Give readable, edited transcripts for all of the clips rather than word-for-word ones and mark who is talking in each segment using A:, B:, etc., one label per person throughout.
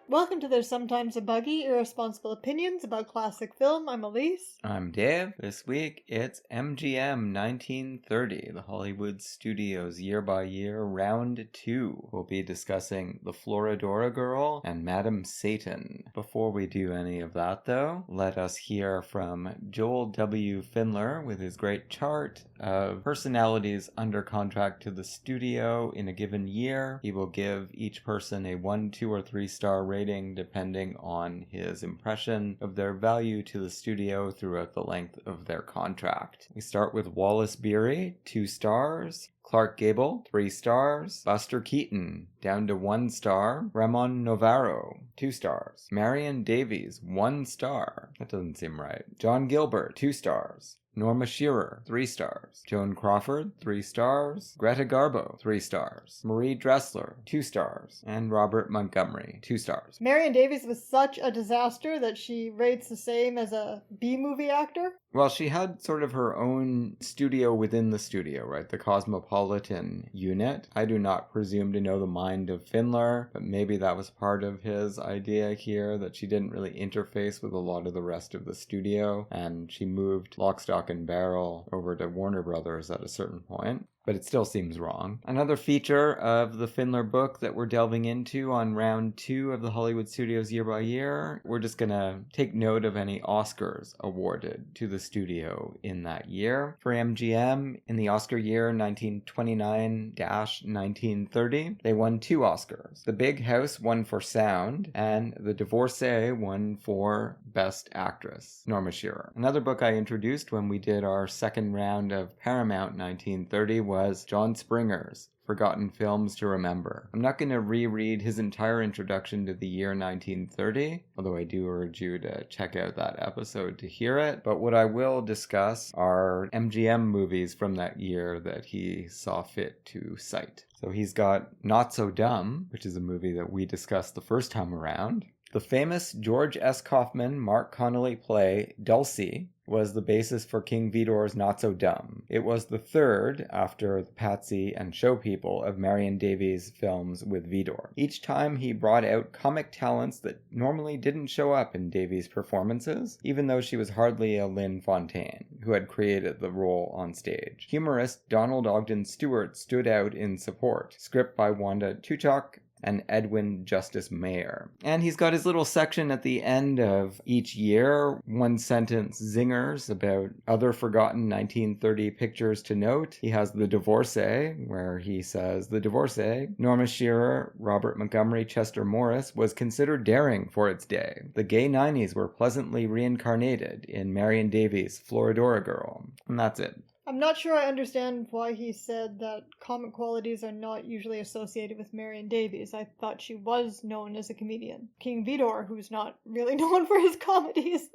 A: Welcome to There's Sometimes a Buggy, Irresponsible Opinions about Classic Film. I'm Elise.
B: I'm Dave. This week it's MGM 1930, the Hollywood Studios Year by Year Round 2. We'll be discussing The Florodora Girl and Madam Satan. Before we do any of that though, let us hear from Joel W. Findler with his great chart of personalities under contract to the studio in a given year. He will give each person a 1, 2, or 3 star rating depending on his impression of their value to the studio throughout the length of their contract. We start with Wallace Beery, 2 stars. Clark Gable, 3 stars. Buster Keaton, down to 1 star. Ramon Novarro, 2 stars. Marion Davies, 1 star. That doesn't seem right. John Gilbert, 2 stars. Norma Shearer, 3 stars. Joan Crawford, 3 stars. Greta Garbo, 3 stars. Marie Dressler, 2 stars. And Robert Montgomery, 2 stars.
A: Marion Davies was such a disaster that she rates the same as a B-movie actor.
B: Well, she had sort of her own studio within the studio, right? The Cosmopolitan unit. I do not presume to know the mind of Findler, but maybe that was part of his idea here, that she didn't really interface with a lot of the rest of the studio, and she moved lock, stock, and barrel over to Warner Brothers at a certain point. But it still seems wrong. Another feature of the Findler book that we're delving into on round 2 of the Hollywood Studios Year by Year, we're just going to take note of any Oscars awarded to the studio in that year. For MGM, in the Oscar year 1929-1930, they won 2 Oscars. The Big House won for sound, and The Divorcee won for Best Actress, Norma Shearer. Another book I introduced when we did our second round of Paramount 1930 was John Springer's Forgotten Films to Remember. I'm not going to reread his entire introduction to the year 1930, although I do urge you to check out that episode to hear it. But what I will discuss are MGM movies from that year that he saw fit to cite. So he's got Not So Dumb, which is a movie that we discussed the first time around. The famous George S. Kaufman, Mark Connolly play Dulcie was the basis for King Vidor's Not So Dumb. It was the third, after The Patsy and Show People, of Marion Davies' films with Vidor. Each time he brought out comic talents that normally didn't show up in Davies' performances, even though she was hardly a Lynn Fontaine, who had created the role on stage. Humorist Donald Ogden Stewart stood out in support. Script by Wanda Tuchok and Edwin Justice Mayer. And he's got his little section at the end of each year, 1-sentence zingers about other forgotten 1930 pictures to note. He has The Divorcee, where he says, The Divorcee, Norma Shearer, Robert Montgomery, Chester Morris, was considered daring for its day. The gay 90s were pleasantly reincarnated in Marion Davies' Florodora Girl. And that's it.
A: I'm not sure I understand why he said that comic qualities are not usually associated with Marion Davies. I thought she was known as a comedian. King Vidor, who's not really known for his comedies.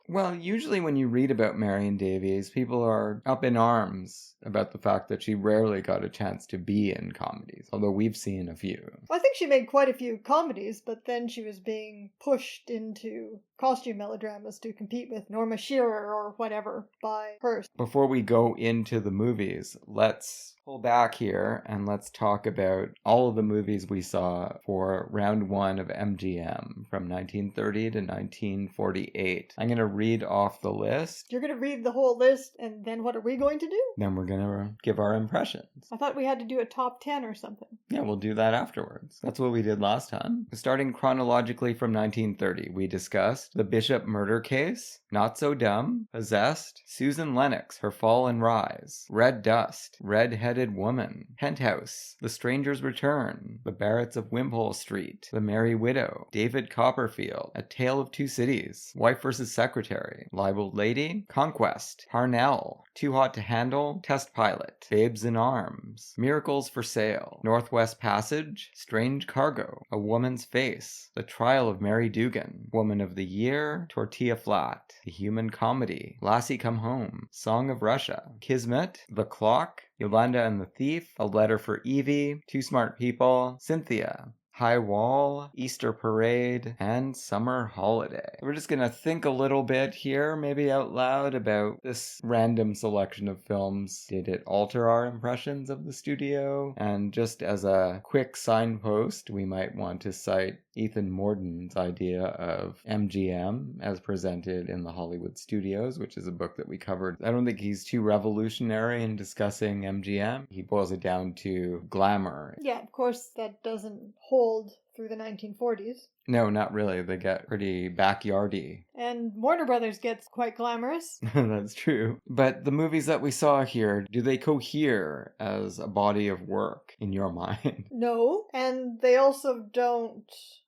B: Well, usually when you read about Marion Davies, people are up in arms about the fact that she rarely got a chance to be in comedies, although we've seen a few.
A: I think she made quite a few comedies, but then she was being pushed into costume melodramas to compete with Norma Shearer or whatever by Hearst.
B: Before we go into the movies, let's pull back here and let's talk about all of the movies we saw for round 1 of MGM from 1930 to 1948. I'm going to read off the list.
A: You're going to read the whole list, and then what are we going to do?
B: Then we're going to give our impressions.
A: I thought we had to do a top 10 or something.
B: Yeah, we'll do that afterwards. That's what we did last time. Starting chronologically from 1930, we discussed The Bishop Murder Case, Not So Dumb, Possessed, Susan Lennox, Her Fall and Rise, Red Dust, Red-Headed Woman, Penthouse, The Stranger's Return, The Barretts of Wimpole Street, The Merry Widow, David Copperfield, A Tale of Two Cities, Wife vs. Secretary, Libeled Lady, Conquest, Parnell, Too Hot to Handle, Test Pilot, Babes in Arms, Miracles for Sale, Northwest Passage, Strange Cargo, A Woman's Face, The Trial of Mary Dugan, Woman of the Year, Tortilla Flat, The Human Comedy, Lassie Come Home, Song of Russia, Kismet, The Clock, Yolanda and the Thief, A Letter for Evie, Two Smart People, Cynthia, High Wall, Easter Parade, and Summer Holiday. We're just gonna think a little bit here, maybe out loud, about this random selection of films. Did it alter our impressions of the studio? And just as a quick signpost, we might want to cite Ethan Morden's idea of MGM as presented in the Hollywood Studios, which is a book that we covered. I don't think he's too revolutionary in discussing MGM. He boils it down to glamour.
A: Yeah, of course that doesn't hold through the 1940s.
B: No, not really. They get pretty backyardy.
A: And Warner Brothers gets quite glamorous.
B: That's true. But the movies that we saw here, do they cohere as a body of work in your mind?
A: No, and they also don't.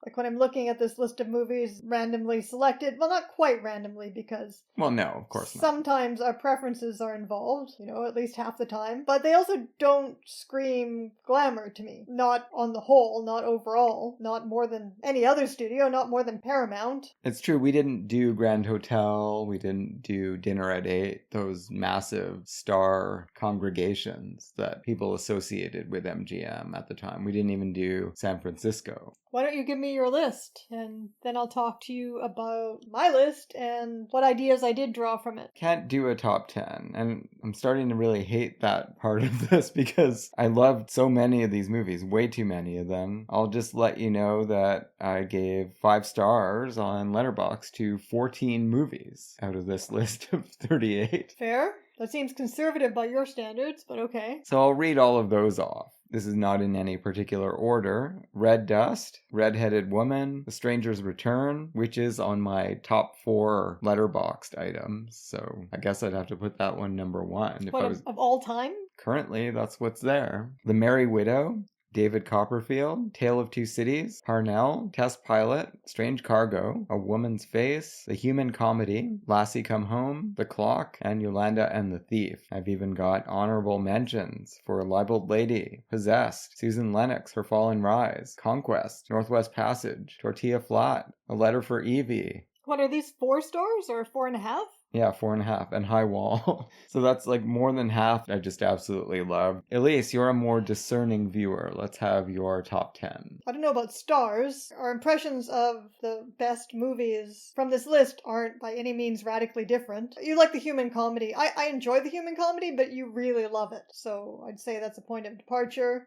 A: Like when I'm looking at this list of movies randomly selected, well, not quite randomly because...
B: Well, no, of course not.
A: Sometimes our preferences are involved, at least half the time. But they also don't scream glamour to me. Not on the whole, not overall, not more than any other studio, not more than Paramount.
B: It's true, we didn't do Grand Hotel, we didn't do Dinner at 8, those massive star congregations that people associated with MGM at the time. We didn't even do San Francisco.
A: Why don't you give me your list, and then I'll talk to you about my list and what ideas I did draw from it.
B: Can't do a top 10, and I'm starting to really hate that part of this because I loved so many of these movies, way too many of them. I'll just let you know that I gave 5 stars on Letterboxd to 14 movies out of this list of 38.
A: Fair. That seems conservative by your standards, but okay.
B: So I'll read all of those off. This is not in any particular order. Red Dust, Red-Headed Woman, The Stranger's Return, which is on my top 4 Letterboxd items. So I guess I'd have to put that one number 1.
A: Of all time?
B: Currently, that's what's there. The Merry Widow, David Copperfield, Tale of Two Cities, Parnell, Test Pilot, Strange Cargo, A Woman's Face, The Human Comedy, Lassie Come Home, The Clock, and Yolanda and the Thief. I've even got honorable mentions for Libeled Lady, Possessed, Susan Lennox, Her Fall and Rise, Conquest, Northwest Passage, Tortilla Flat, A Letter for Evie.
A: What are these, 4 stars or 4.5?
B: Yeah, 4.5, and High Wall. So that's like more than half I just absolutely love. Elise, you're a more discerning viewer. Let's have your top 10.
A: I don't know about stars. Our impressions of the best movies from this list aren't by any means radically different. You like The Human Comedy. I enjoy The Human Comedy, but you really love it. So I'd say that's a point of departure.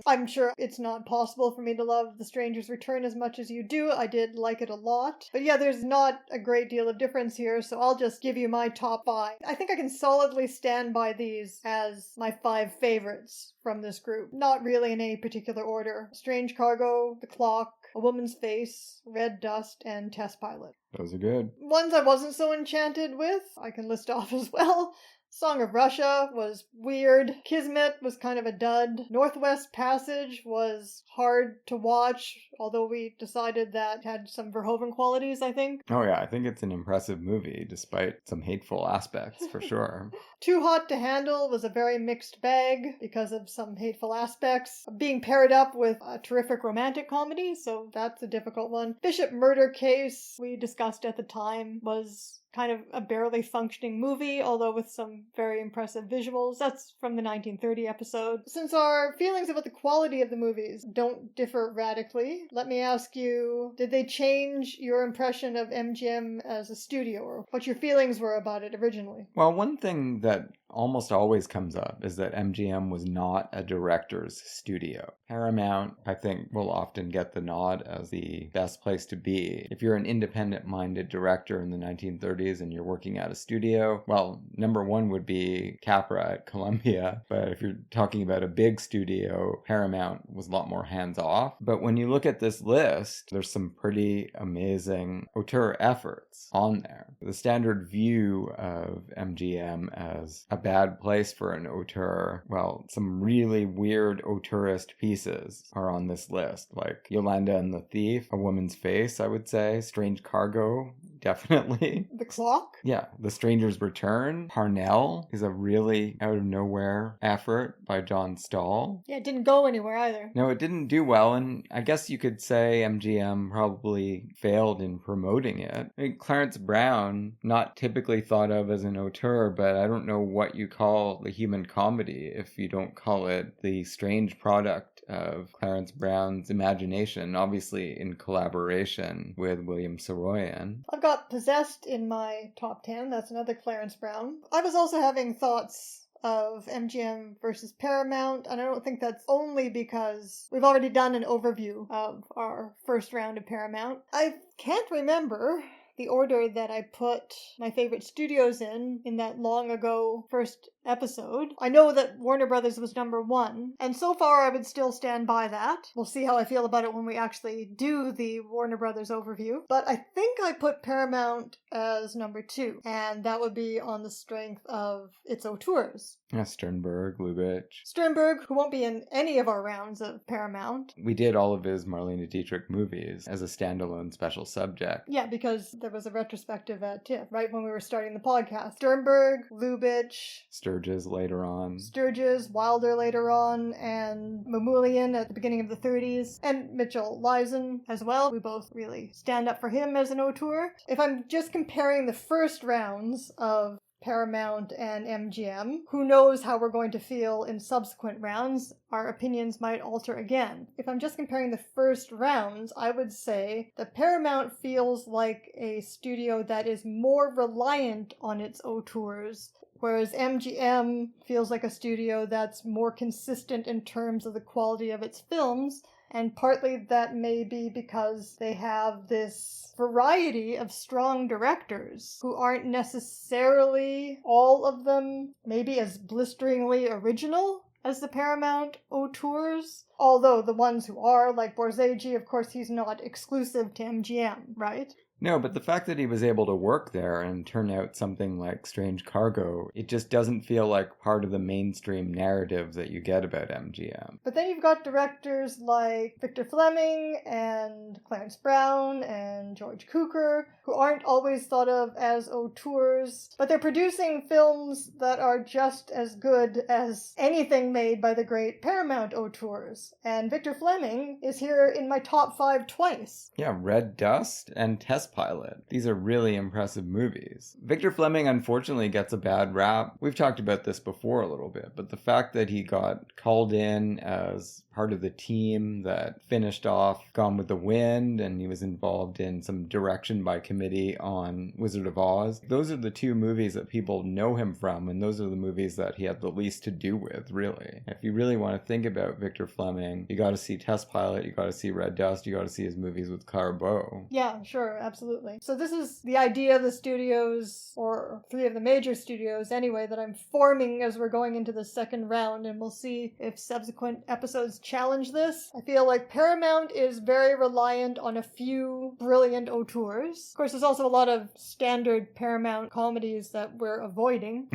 A: I'm sure it's not possible for me to love The Stranger's Return as much as you do. I did like it a lot. But yeah, there's not a great deal of difference here, so I'll just give you my top 5. I think I can solidly stand by these as my 5 favorites from this group. Not really in any particular order. Strange Cargo, The Clock, A Woman's Face, Red Dust, and Test Pilot.
B: Those are good.
A: Ones I wasn't so enchanted with, I can list off as well. Song of Russia was weird. Kismet was kind of a dud. Northwest Passage was hard to watch, although we decided that had some Verhoeven qualities, I think.
B: Oh yeah, I think it's an impressive movie, despite some hateful aspects, for sure.
A: Too Hot to Handle was a very mixed bag because of some hateful aspects. Being paired up with a terrific romantic comedy, so that's a difficult one. Bishop Murder Case, we discussed at the time, was kind of a barely functioning movie, although with some very impressive visuals. That's from the 1930 episode. Since our feelings about the quality of the movies don't differ radically, let me ask you, did they change your impression of MGM as a studio, or what your feelings were about it originally?
B: Well, one thing that almost always comes up is that MGM was not a director's studio. Paramount, I think, will often get the nod as the best place to be. If you're an independent-minded director in the 1930s and you're working at a studio, well, number 1 would be Capra at Columbia. But if you're talking about a big studio, Paramount was a lot more hands-off. But when you look at this list, there's some pretty amazing auteur efforts on there. The standard view of MGM as a bad place for an auteur, well, some really weird auteurist pieces are on this list, like Yolanda and the Thief, A Woman's Face, I would say, Strange Cargo, definitely.
A: The Clock?
B: Yeah, The Stranger's Return. Parnell is a really out-of-nowhere effort by John Stahl.
A: Yeah, it didn't go anywhere either.
B: No, it didn't do well, and I guess you could say MGM probably failed in promoting it. I mean, Clarence Brown, not typically thought of as an auteur, but I don't know what you call the human comedy if you don't call it the strange product of Clarence Brown's imagination, obviously in collaboration with William Saroyan.
A: I've got Possessed in my top 10. That's another Clarence Brown. I was also having thoughts of MGM versus Paramount, and I don't think that's only because we've already done an overview of our first round of Paramount. I can't remember the order that I put my favorite studios in that long ago first episode. I know that Warner Brothers was number 1, and so far I would still stand by that. We'll see how I feel about it when we actually do the Warner Brothers overview. But I think I put Paramount as number 2, and that would be on the strength of its auteurs.
B: Yeah, Sternberg, Lubitsch.
A: Sternberg, who won't be in any of our rounds of Paramount.
B: We did all of his Marlene Dietrich movies as a standalone special subject.
A: Yeah, because there was a retrospective at TIFF, right when we were starting the podcast. Sternberg, Lubitsch,
B: Sturges later on.
A: Sturges, Wilder later on, and Mamoulian at the beginning of the 30s, and Mitchell Leisen as well. We both really stand up for him as an auteur. If I'm just comparing the first rounds of Paramount and MGM, who knows how we're going to feel in subsequent rounds? Our opinions might alter again. If I'm just comparing the first rounds, I would say that Paramount feels like a studio that is more reliant on its auteurs, whereas MGM feels like a studio that's more consistent in terms of the quality of its films. And partly that may be because they have this variety of strong directors who aren't necessarily, all of them, maybe as blisteringly original as the Paramount auteurs. Although the ones who are, like Borzage, of course he's not exclusive to MGM, right?
B: No, but the fact that he was able to work there and turn out something like Strange Cargo, it just doesn't feel like part of the mainstream narrative that you get about MGM.
A: But then you've got directors like Victor Fleming and Clarence Brown and George Cukor, who aren't always thought of as auteurs, but they're producing films that are just as good as anything made by the great Paramount auteurs. And Victor Fleming is here in my top 5 twice.
B: Yeah, Red Dust and Test Pilot. These are really impressive movies. Victor Fleming unfortunately gets a bad rap. We've talked about this before a little bit, but the fact that he got called in as part of the team that finished off Gone with the Wind, and he was involved in some direction by committee on Wizard of Oz. Those are the 2 movies that people know him from, and those are the movies that he had the least to do with, really. If you really want to think about Victor Fleming, you got to see Test Pilot, you got to see Red Dust, you got to see his movies with Clara Bow.
A: Yeah, sure, absolutely. So this is the idea of the studios, or 3 of the major studios anyway, that I'm forming as we're going into the second round, and we'll see if subsequent episodes challenge this. I feel like Paramount is very reliant on a few brilliant auteurs. Of course, there's also a lot of standard Paramount comedies that we're avoiding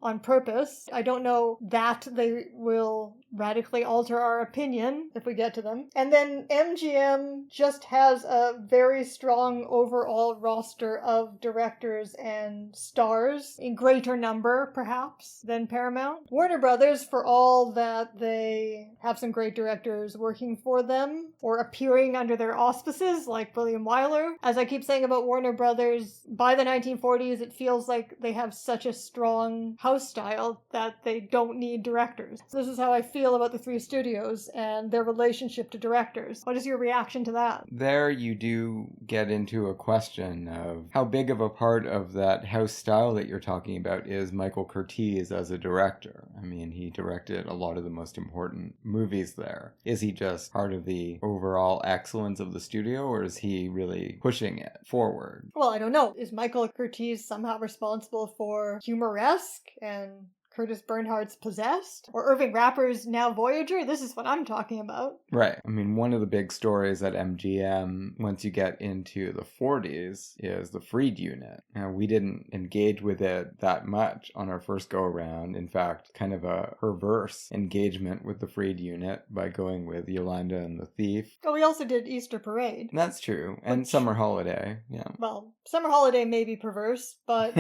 A: on purpose. I don't know that they will radically alter our opinion if we get to them. And then MGM just has a very strong overall roster of directors and stars, in greater number perhaps than Paramount. Warner Brothers, for all that they have some great directors working for them or appearing under their auspices, like William Wyler. As I keep saying about Warner Brothers, by the 1940s it feels like they have such a strong house style that they don't need directors. So this is how I feel about the 3 studios and their relationship to directors. What is your reaction to that?
B: There you do get into a question of how big of a part of that house style that you're talking about is Michael Curtiz as a director. I mean, he directed a lot of the most important movies there. Is he just part of the overall excellence of the studio, or is he really pushing it forward?
A: Well, I don't know. Is Michael Curtiz somehow responsible for Humoresque and Curtis Bernhardt's Possessed? Or Irving Rapper's Now Voyager? This is what I'm talking about.
B: Right. I mean, one of the big stories at MGM, once you get into the 40s, is the Freed unit. Now, we didn't engage with it that much on our first go-around. In fact, kind of a perverse engagement with the Freed unit by going with Yolanda and the Thief.
A: Oh, we also did Easter Parade.
B: That's true. And Summer Holiday, yeah.
A: Well, Summer Holiday may be perverse, but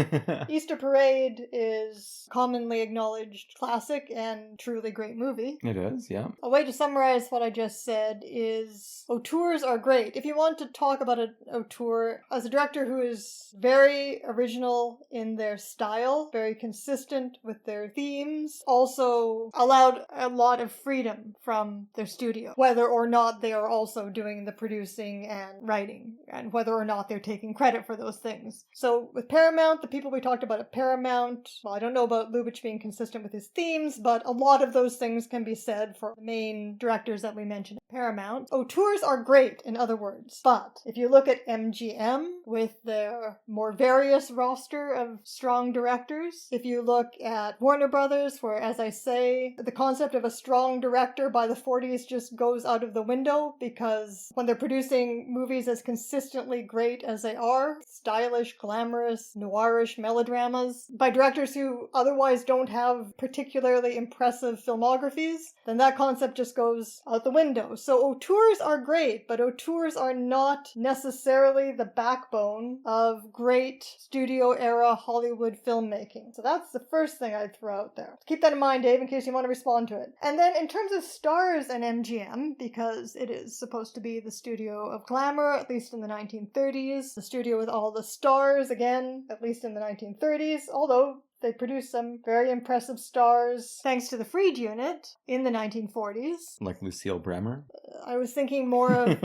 A: Easter Parade is commonly acknowledged classic and truly great movie.
B: It is, yeah.
A: A way to summarize what I just said is auteurs are great. If you want to talk about an auteur as a director who is very original in their style, very consistent with their themes, also allowed a lot of freedom from their studio, whether or not they are also doing the producing and writing, and whether or not they're taking credit for those things. So with Paramount, the people we talked about at Paramount, well, I don't know about Lubitsch being consistent with his themes, but a lot of those things can be said for the main directors that we mentioned at Paramount. Auteurs are great, in other words, but if you look at MGM with their more various roster of strong directors, if you look at Warner Brothers, where, as I say, the concept of a strong director by the 40s just goes out of the window, because when they're producing movies as consistently great as they are, stylish, glamorous, noirish melodramas, by directors who otherwise don't have particularly impressive filmographies, then that concept just goes out the window. So auteurs are great, but auteurs are not necessarily the backbone of great studio-era Hollywood filmmaking. So that's the first thing I'd throw out there. Keep that in mind, Dave, in case you want to respond to it. And then in terms of stars and MGM, because it is supposed to be the studio of glamour, at least in the 1930s, the studio with all the stars, again, at least in the 1930s, although they produced some very impressive stars thanks to the Freed unit in the 1940s.
B: Like Lucille Bremer?
A: I was thinking more of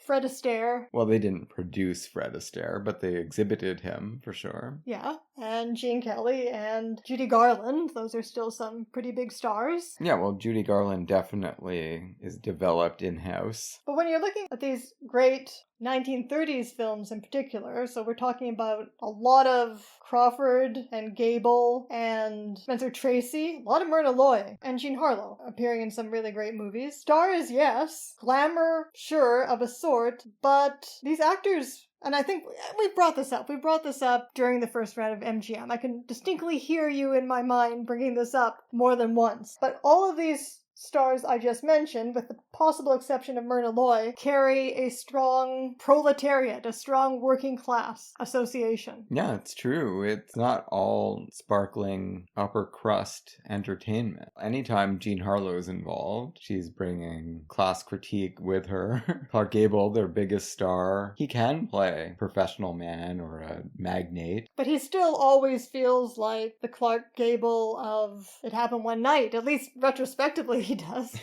A: Fred Astaire.
B: Well, they didn't produce Fred Astaire, but they exhibited him, for sure.
A: Yeah, and Gene Kelly and Judy Garland. Those are still some pretty big stars.
B: Yeah, well, Judy Garland definitely is developed in-house.
A: But when you're looking at these great 1930s films in particular, so we're talking about a lot of Crawford and Gable and Spencer Tracy, a lot of Myrna Loy and Jean Harlow appearing in some really great movies. Stars, yes. Glamour, sure, of a sort, but these actors, and I think we brought this up. We brought this up during the first round of MGM. I can distinctly hear you in my mind bringing this up more than once. But all of these stars I just mentioned, with the possible exception of Myrna Loy, carry a strong proletariat, a strong working class association.
B: Yeah, it's true. It's not all sparkling upper crust entertainment. Anytime Jean Harlow is involved, she's bringing class critique with her. Clark Gable, their biggest star, he can play a professional man or a magnate.
A: But he still always feels like the Clark Gable of It Happened One Night, at least retrospectively he does.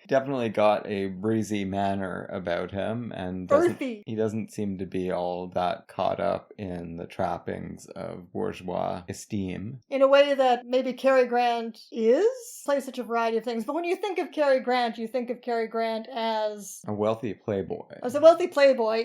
B: Definitely got a breezy manner about him, and he doesn't seem to be all that caught up in the trappings of bourgeois esteem.
A: In a way that maybe Cary Grant plays such a variety of things. But when you think of Cary Grant, you think of Cary Grant as
B: a wealthy playboy.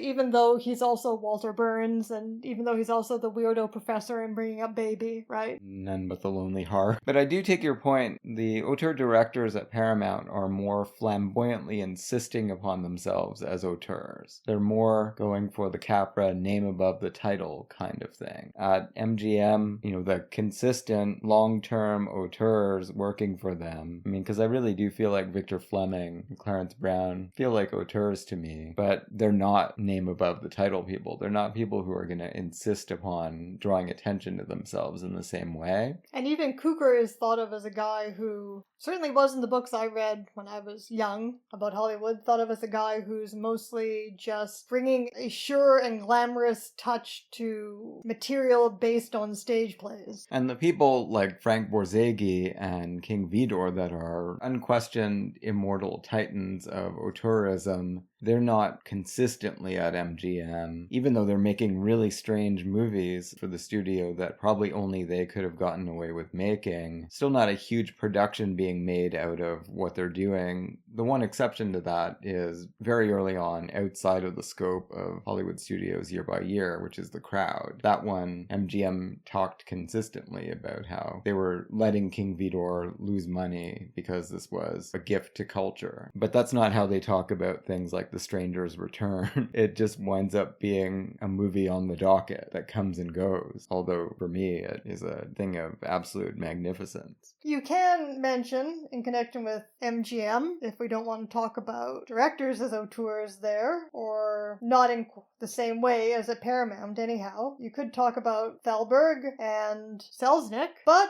A: Even though he's also Walter Burns, and even though he's also the weirdo professor in Bringing Up Baby, right?
B: None but the Lonely Heart. But I do take your point. The auteur directors at Paramount are more flamboyantly insisting upon themselves as auteurs. They're more going for the Capra name above the title kind of thing. At MGM, the consistent long-term auteurs working for them. I mean, because I really do feel like Victor Fleming and Clarence Brown feel like auteurs to me, but they're not name above the title people. They're not people who are going to insist upon drawing attention to themselves in the same way.
A: And even Cukor is thought of as a guy who certainly was in the books I read when I was young about Hollywood, thought of as a guy who's mostly just bringing a sure and glamorous touch to material based on stage plays.
B: And the people like Frank Borzage and King Vidor that are unquestioned immortal titans of auteurism, they're not consistently at MGM, even though they're making really strange movies for the studio that probably only they could have gotten away with making. Still not a huge production being made out of what they're doing. The one exception to that is very early on, outside of the scope of Hollywood studios year by year, which is The Crowd. That one, MGM talked consistently about how they were letting King Vidor lose money because this was a gift to culture. But that's not how they talk about things like The Stranger's Return. It just winds up being a movie on the docket that comes and goes. Although, for me, it is a thing of absolute magnificence.
A: You can mention, in connection with MGM, if we don't want to talk about directors as auteurs there, or not in the same way as at Paramount anyhow. You could talk about Thalberg and Selznick, but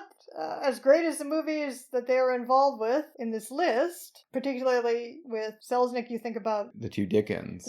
A: as great as the movies that they were involved with in this list, particularly with Selznick, you think about
B: The Two Dickens.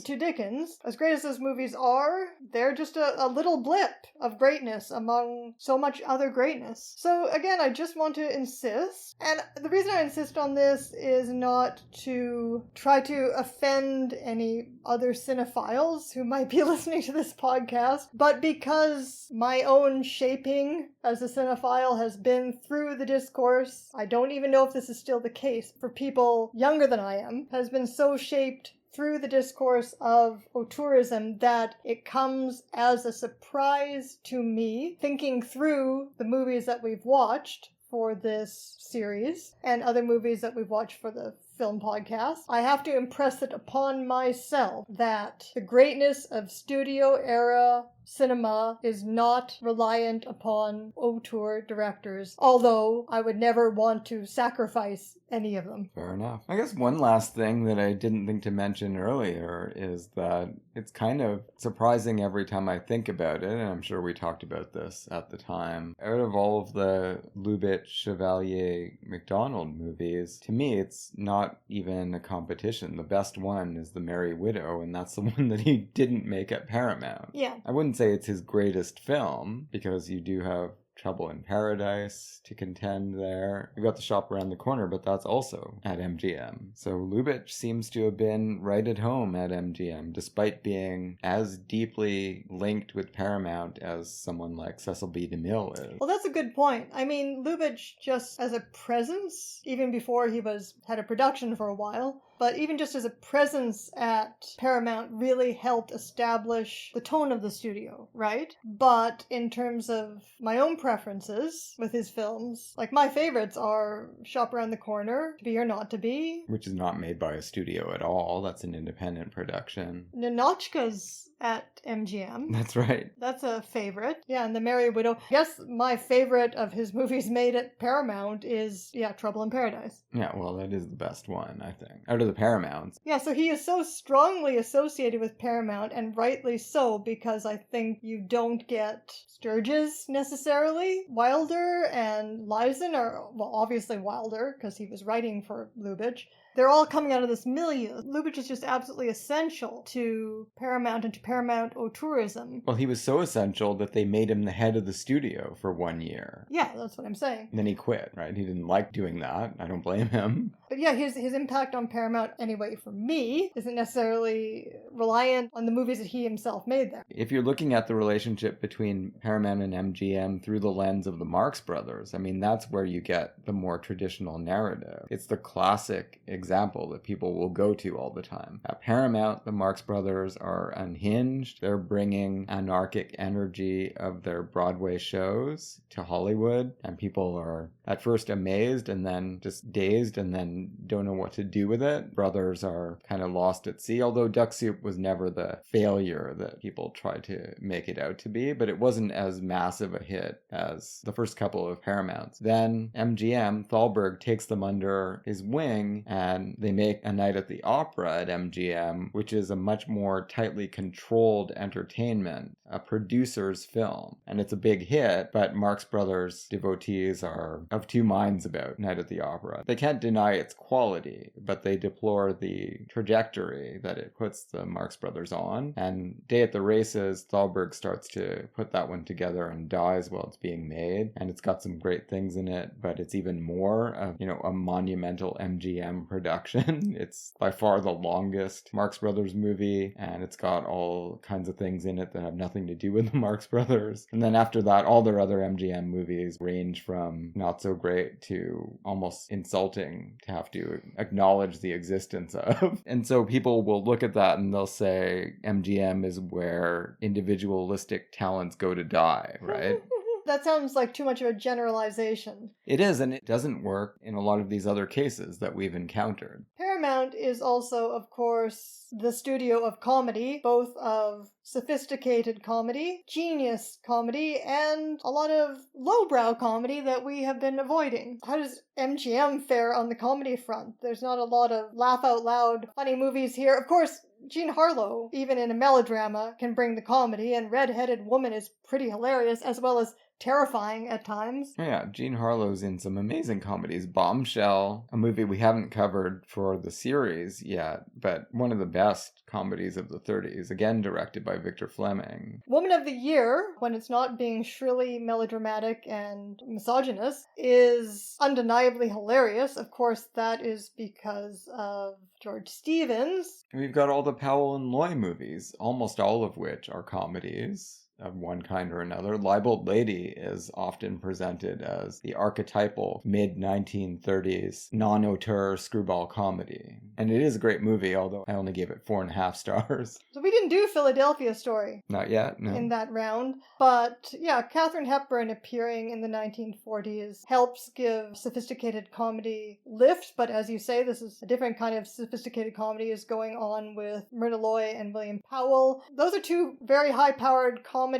A: As great as those movies are, they're just a little blip of greatness among so much other greatness. So again, I just want to insist, and the reason I insist on this is not to try to offend any other cinephiles who might be listening to this podcast, but because my own shaping as a cinephile has been through the discourse, I don't even know if this is still the case for people younger than I am, has been so shaped through the discourse of auteurism that it comes as a surprise to me, thinking through the movies that we've watched for this series and other movies that we've watched for the film podcast. I have to impress it upon myself that the greatness of studio era cinema is not reliant upon auteur directors, although I would never want to sacrifice any of them.
B: Fair enough. I guess one last thing that I didn't think to mention earlier is that it's kind of surprising every time I think about it, and I'm sure we talked about this at the time. Out of all of the Lubitsch, Chevalier, MacDonald movies, to me it's not even a competition. The best one is The Merry Widow, and that's the one that he didn't make at Paramount.
A: Yeah.
B: I wouldn't say it's his greatest film, because you do have Trouble in Paradise to contend there. We've got The Shop Around the Corner, but that's also at MGM. So Lubitsch seems to have been right at home at MGM, despite being as deeply linked with Paramount as someone like Cecil B. DeMille is.
A: Well, that's a good point. I mean, Lubitsch, just as a presence, even before he had a production for a while, but even just as a presence at Paramount really helped establish the tone of the studio, right? But in terms of my own preferences with his films, like my favorites are Shop Around the Corner, To Be or Not to Be.
B: Which is not made by a studio at all. That's an independent production.
A: Ninotchka's at MGM.
B: That's right.
A: That's a favorite. Yeah, and The Merry Widow. I guess my favorite of his movies made at Paramount is, Trouble in Paradise.
B: Yeah, well, that is the best one, I think. Out of the Paramounts.
A: Yeah, so he is so strongly associated with Paramount, and rightly so, because I think you don't get Sturges necessarily. Wilder and Leisen are, well, obviously Wilder, because he was writing for Lubitsch. They're all coming out of this milieu. Lubitsch is just absolutely essential to Paramount and to Paramount auteurism.
B: Well, he was so essential that they made him the head of the studio for 1 year.
A: Yeah, that's what I'm saying.
B: And then he quit, right? He didn't like doing that. I don't blame him.
A: But yeah, his impact on Paramount, anyway, for me, isn't necessarily reliant on the movies that he himself made there.
B: If you're looking at the relationship between Paramount and MGM through the lens of the Marx Brothers, I mean, that's where you get the more traditional narrative. It's the classic example that people will go to all the time. At Paramount, the Marx Brothers are unhinged. They're bringing anarchic energy of their Broadway shows to Hollywood, and people are at first amazed and then just dazed and then don't know what to do with it. Brothers are kind of lost at sea, although Duck Soup was never the failure that people tried to make it out to be, but it wasn't as massive a hit as the first couple of Paramounts. Then MGM, Thalberg takes them under his wing, and they make A Night at the Opera at MGM, which is a much more tightly controlled entertainment, a producer's film. And it's a big hit, but Marx Brothers devotees are of two minds about Night at the Opera. They can't deny its quality, but they deplore the trajectory that it puts the Marx Brothers on. And Day at the Races, Thalberg starts to put that one together and dies while it's being made. And it's got some great things in it, but it's even more of, a monumental MGM production. It's by far the longest Marx Brothers movie, and it's got all kinds of things in it that have nothing to do with the Marx Brothers. And then after that, all their other MGM movies range from not so great to almost insulting to have to acknowledge the existence of. And so people will look at that and they'll say MGM is where individualistic talents go to die, right?
A: That sounds like too much of a generalization.
B: It is, and it doesn't work in a lot of these other cases that we've encountered.
A: Paramount Paramount is also, of course, the studio of comedy, both of sophisticated comedy, genius comedy, and a lot of lowbrow comedy that we have been avoiding. How does MGM fare on the comedy front? There's not a lot of laugh out loud funny movies here. Of course, Jean Harlow, even in a melodrama, can bring the comedy, and Red-Headed Woman is pretty hilarious, as well as terrifying at times.
B: Yeah, Jean Harlow's in some amazing comedies. Bombshell, a movie we haven't covered for the series yet, but one of the best comedies of the 30s, again directed by Victor Fleming.
A: Woman of the Year, when it's not being shrilly melodramatic and misogynist, is undeniably hilarious. Of course, that is because of George Stevens.
B: We've got all the Powell and Loy movies, almost all of which are comedies of one kind or another. Libeled Lady is often presented as the archetypal mid-1930s non-auteur screwball comedy. And it is a great movie, although I only gave it 4.5 stars.
A: So we didn't do Philadelphia Story.
B: Not yet, no.
A: In that round. But yeah, Katharine Hepburn appearing in the 1940s helps give sophisticated comedy lift. But as you say, this is a different kind of sophisticated comedy is going on with Myrna Loy and William Powell. Those are two very high-powered comedy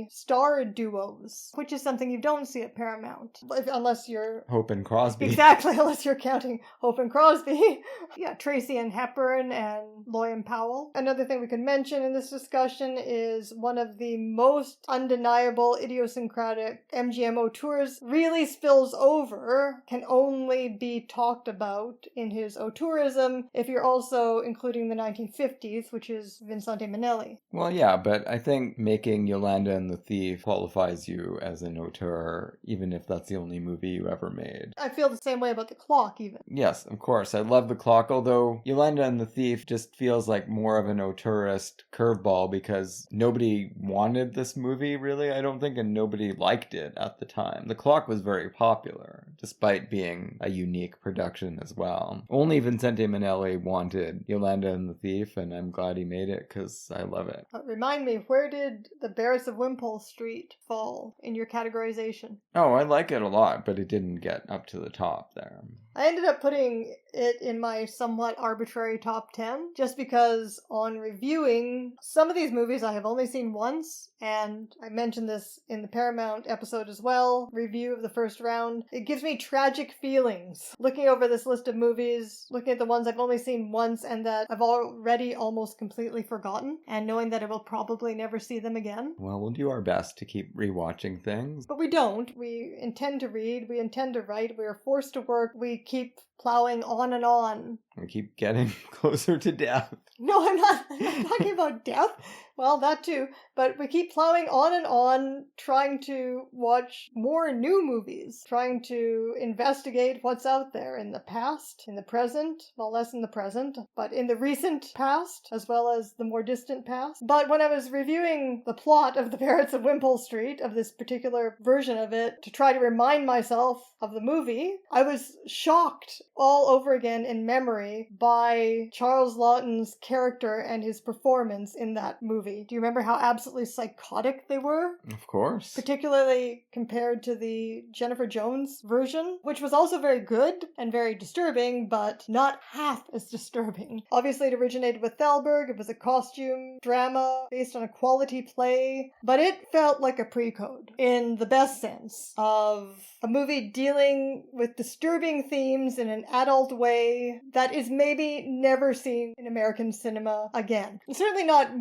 A: star duos, which is something you don't see at Paramount. Unless you're...
B: Hope and Crosby.
A: Exactly, unless you're counting Hope and Crosby. Yeah, Tracy and Hepburn and Loy and Powell. Another thing we could mention in this discussion is one of the most undeniable idiosyncratic MGM auteurs really spills over, can only be talked about in his auteurism if you're also including the 1950s, which is Vincente Minnelli.
B: Well, yeah, but I think making Yolanda and the Thief qualifies you as an auteur, even if that's the only movie you ever made.
A: I feel the same way about The Clock, even.
B: Yes, of course. I love The Clock, although Yolanda and the Thief just feels like more of an auteurist curveball because nobody wanted this movie, really, I don't think, and nobody liked it at the time. The Clock was very popular, despite being a unique production as well. Only Vincente Minnelli wanted Yolanda and the Thief, and I'm glad he made it because I love it.
A: Remind me, where did The Barretts of Wimpole Street fall in your categorization?
B: Oh, I like it a lot, but it didn't get up to the top there.
A: I ended up putting it in my somewhat arbitrary top 10, just because on reviewing some of these movies I have only seen once, and I mentioned this in the Paramount episode as well, review of the first round. It gives me tragic feelings looking over this list of movies, looking at the ones I've only seen once and that I've already almost completely forgotten, and knowing that I will probably never see them again.
B: Well, we'll do our best to keep rewatching things.
A: But we don't. We intend to read, we intend to write, we are forced to work, we keep plowing on and on.
B: We keep getting closer to death.
A: No, I'm not talking about death. Well, that too. But we keep plowing on and on, trying to watch more new movies, trying to investigate what's out there in the past, in the present, well, less in the present, but in the recent past, as well as the more distant past. But when I was reviewing the plot of The Barretts of Wimpole Street, of this particular version of it, to try to remind myself of the movie, I was shocked all over again in memory by Charles Laughton's character and his performance in that movie. Do you remember how absolutely psychotic they were?
B: Of course.
A: Particularly compared to the Jennifer Jones version, which was also very good and very disturbing, but not half as disturbing. Obviously, it originated with Thalberg. It was a costume drama based on a quality play, but it felt like a pre-code in the best sense of a movie dealing with disturbing themes in an adult way that is maybe never seen in American cinema again. And certainly not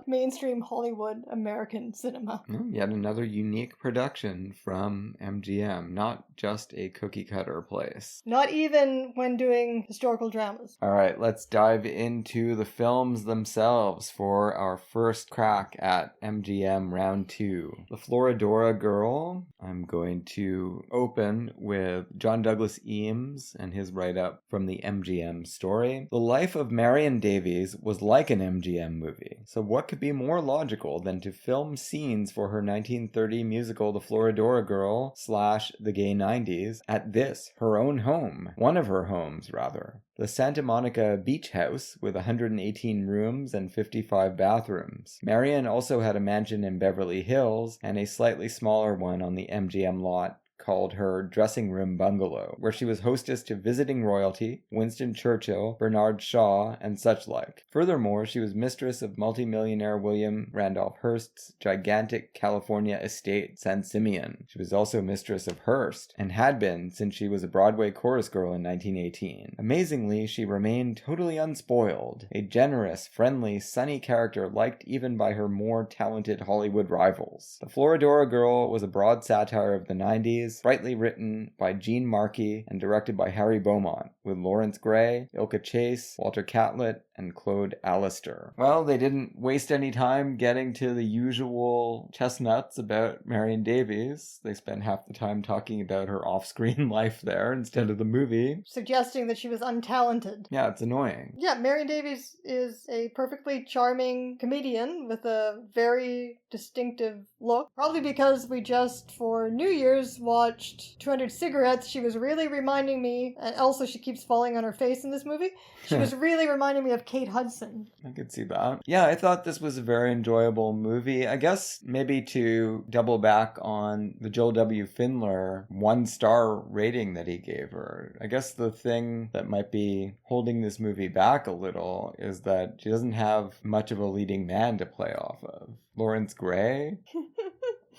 A: mainstream Hollywood American cinema.
B: Yet another unique production from MGM, not just a cookie cutter place.
A: Not even when doing historical dramas.
B: All right, let's dive into the films themselves for our first crack at MGM Round 2. The Florodora Girl. I'm going to open with John Douglas Eames and his write-up from the MGM story. The life of Marion Davies was like an MGM movie, so what could be more logical than to film scenes for her 1930 musical The Florodora Girl / The Gay 90s at this, her own home. One of her homes, rather. The Santa Monica Beach House with 118 rooms and 55 bathrooms. Marion also had a mansion in Beverly Hills and a slightly smaller one on the MGM lot called her dressing room bungalow, where she was hostess to visiting royalty, Winston Churchill, Bernard Shaw, and such like. Furthermore, she was mistress of multimillionaire William Randolph Hearst's gigantic California estate, San Simeon. She was also mistress of Hearst, and had been since she was a Broadway chorus girl in 1918. Amazingly, she remained totally unspoiled, a generous, friendly, sunny character liked even by her more talented Hollywood rivals. The Florodora Girl was a broad satire of the 90s, brightly written by Gene Markey and directed by Harry Beaumont, with Lawrence Gray, Ilka Chase, Walter Catlett, and Claude Allister. Well, they didn't waste any time getting to the usual chestnuts about Marion Davies. They spent half the time talking about her off-screen life there instead of the movie.
A: Suggesting that she was untalented.
B: Yeah, it's annoying.
A: Yeah, Marion Davies is a perfectly charming comedian with a very distinctive look. Probably because we just, for New Year's, watched 200 Cigarettes. She was really reminding me, and also she keeps falling on her face in this movie, she was really reminding me of Kate Hudson.
B: I could see that. Yeah, I thought this was a very enjoyable movie. I guess maybe to double back on the Joel W. Findler 1-star rating that he gave her. I guess the thing that might be holding this movie back a little is that she doesn't have much of a leading man to play off of. Lawrence Gray?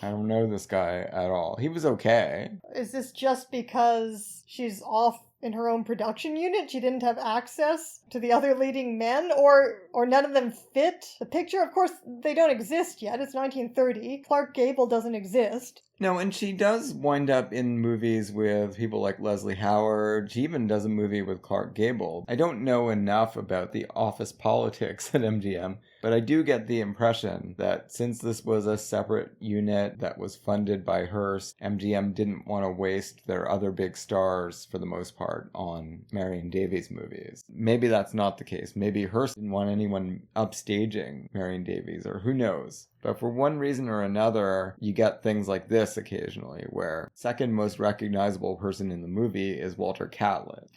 B: I don't know this guy at all. He was okay.
A: Is this just because she's off in her own production unit? She didn't have access to the other leading men, or none of them fit the picture? Of course, they don't exist yet. It's 1930. Clark Gable doesn't exist.
B: No, and she does wind up in movies with people like Leslie Howard. She even does a movie with Clark Gable. I don't know enough about the office politics at MGM, but I do get the impression that since this was a separate unit that was funded by Hearst, MGM didn't want to waste their other big stars, for the most part, on Marion Davies movies. Maybe that's not the case. Maybe Hearst didn't want anyone upstaging Marion Davies, or who knows. But for one reason or another, you get things like this occasionally, where second most recognizable person in the movie is Walter Catlett.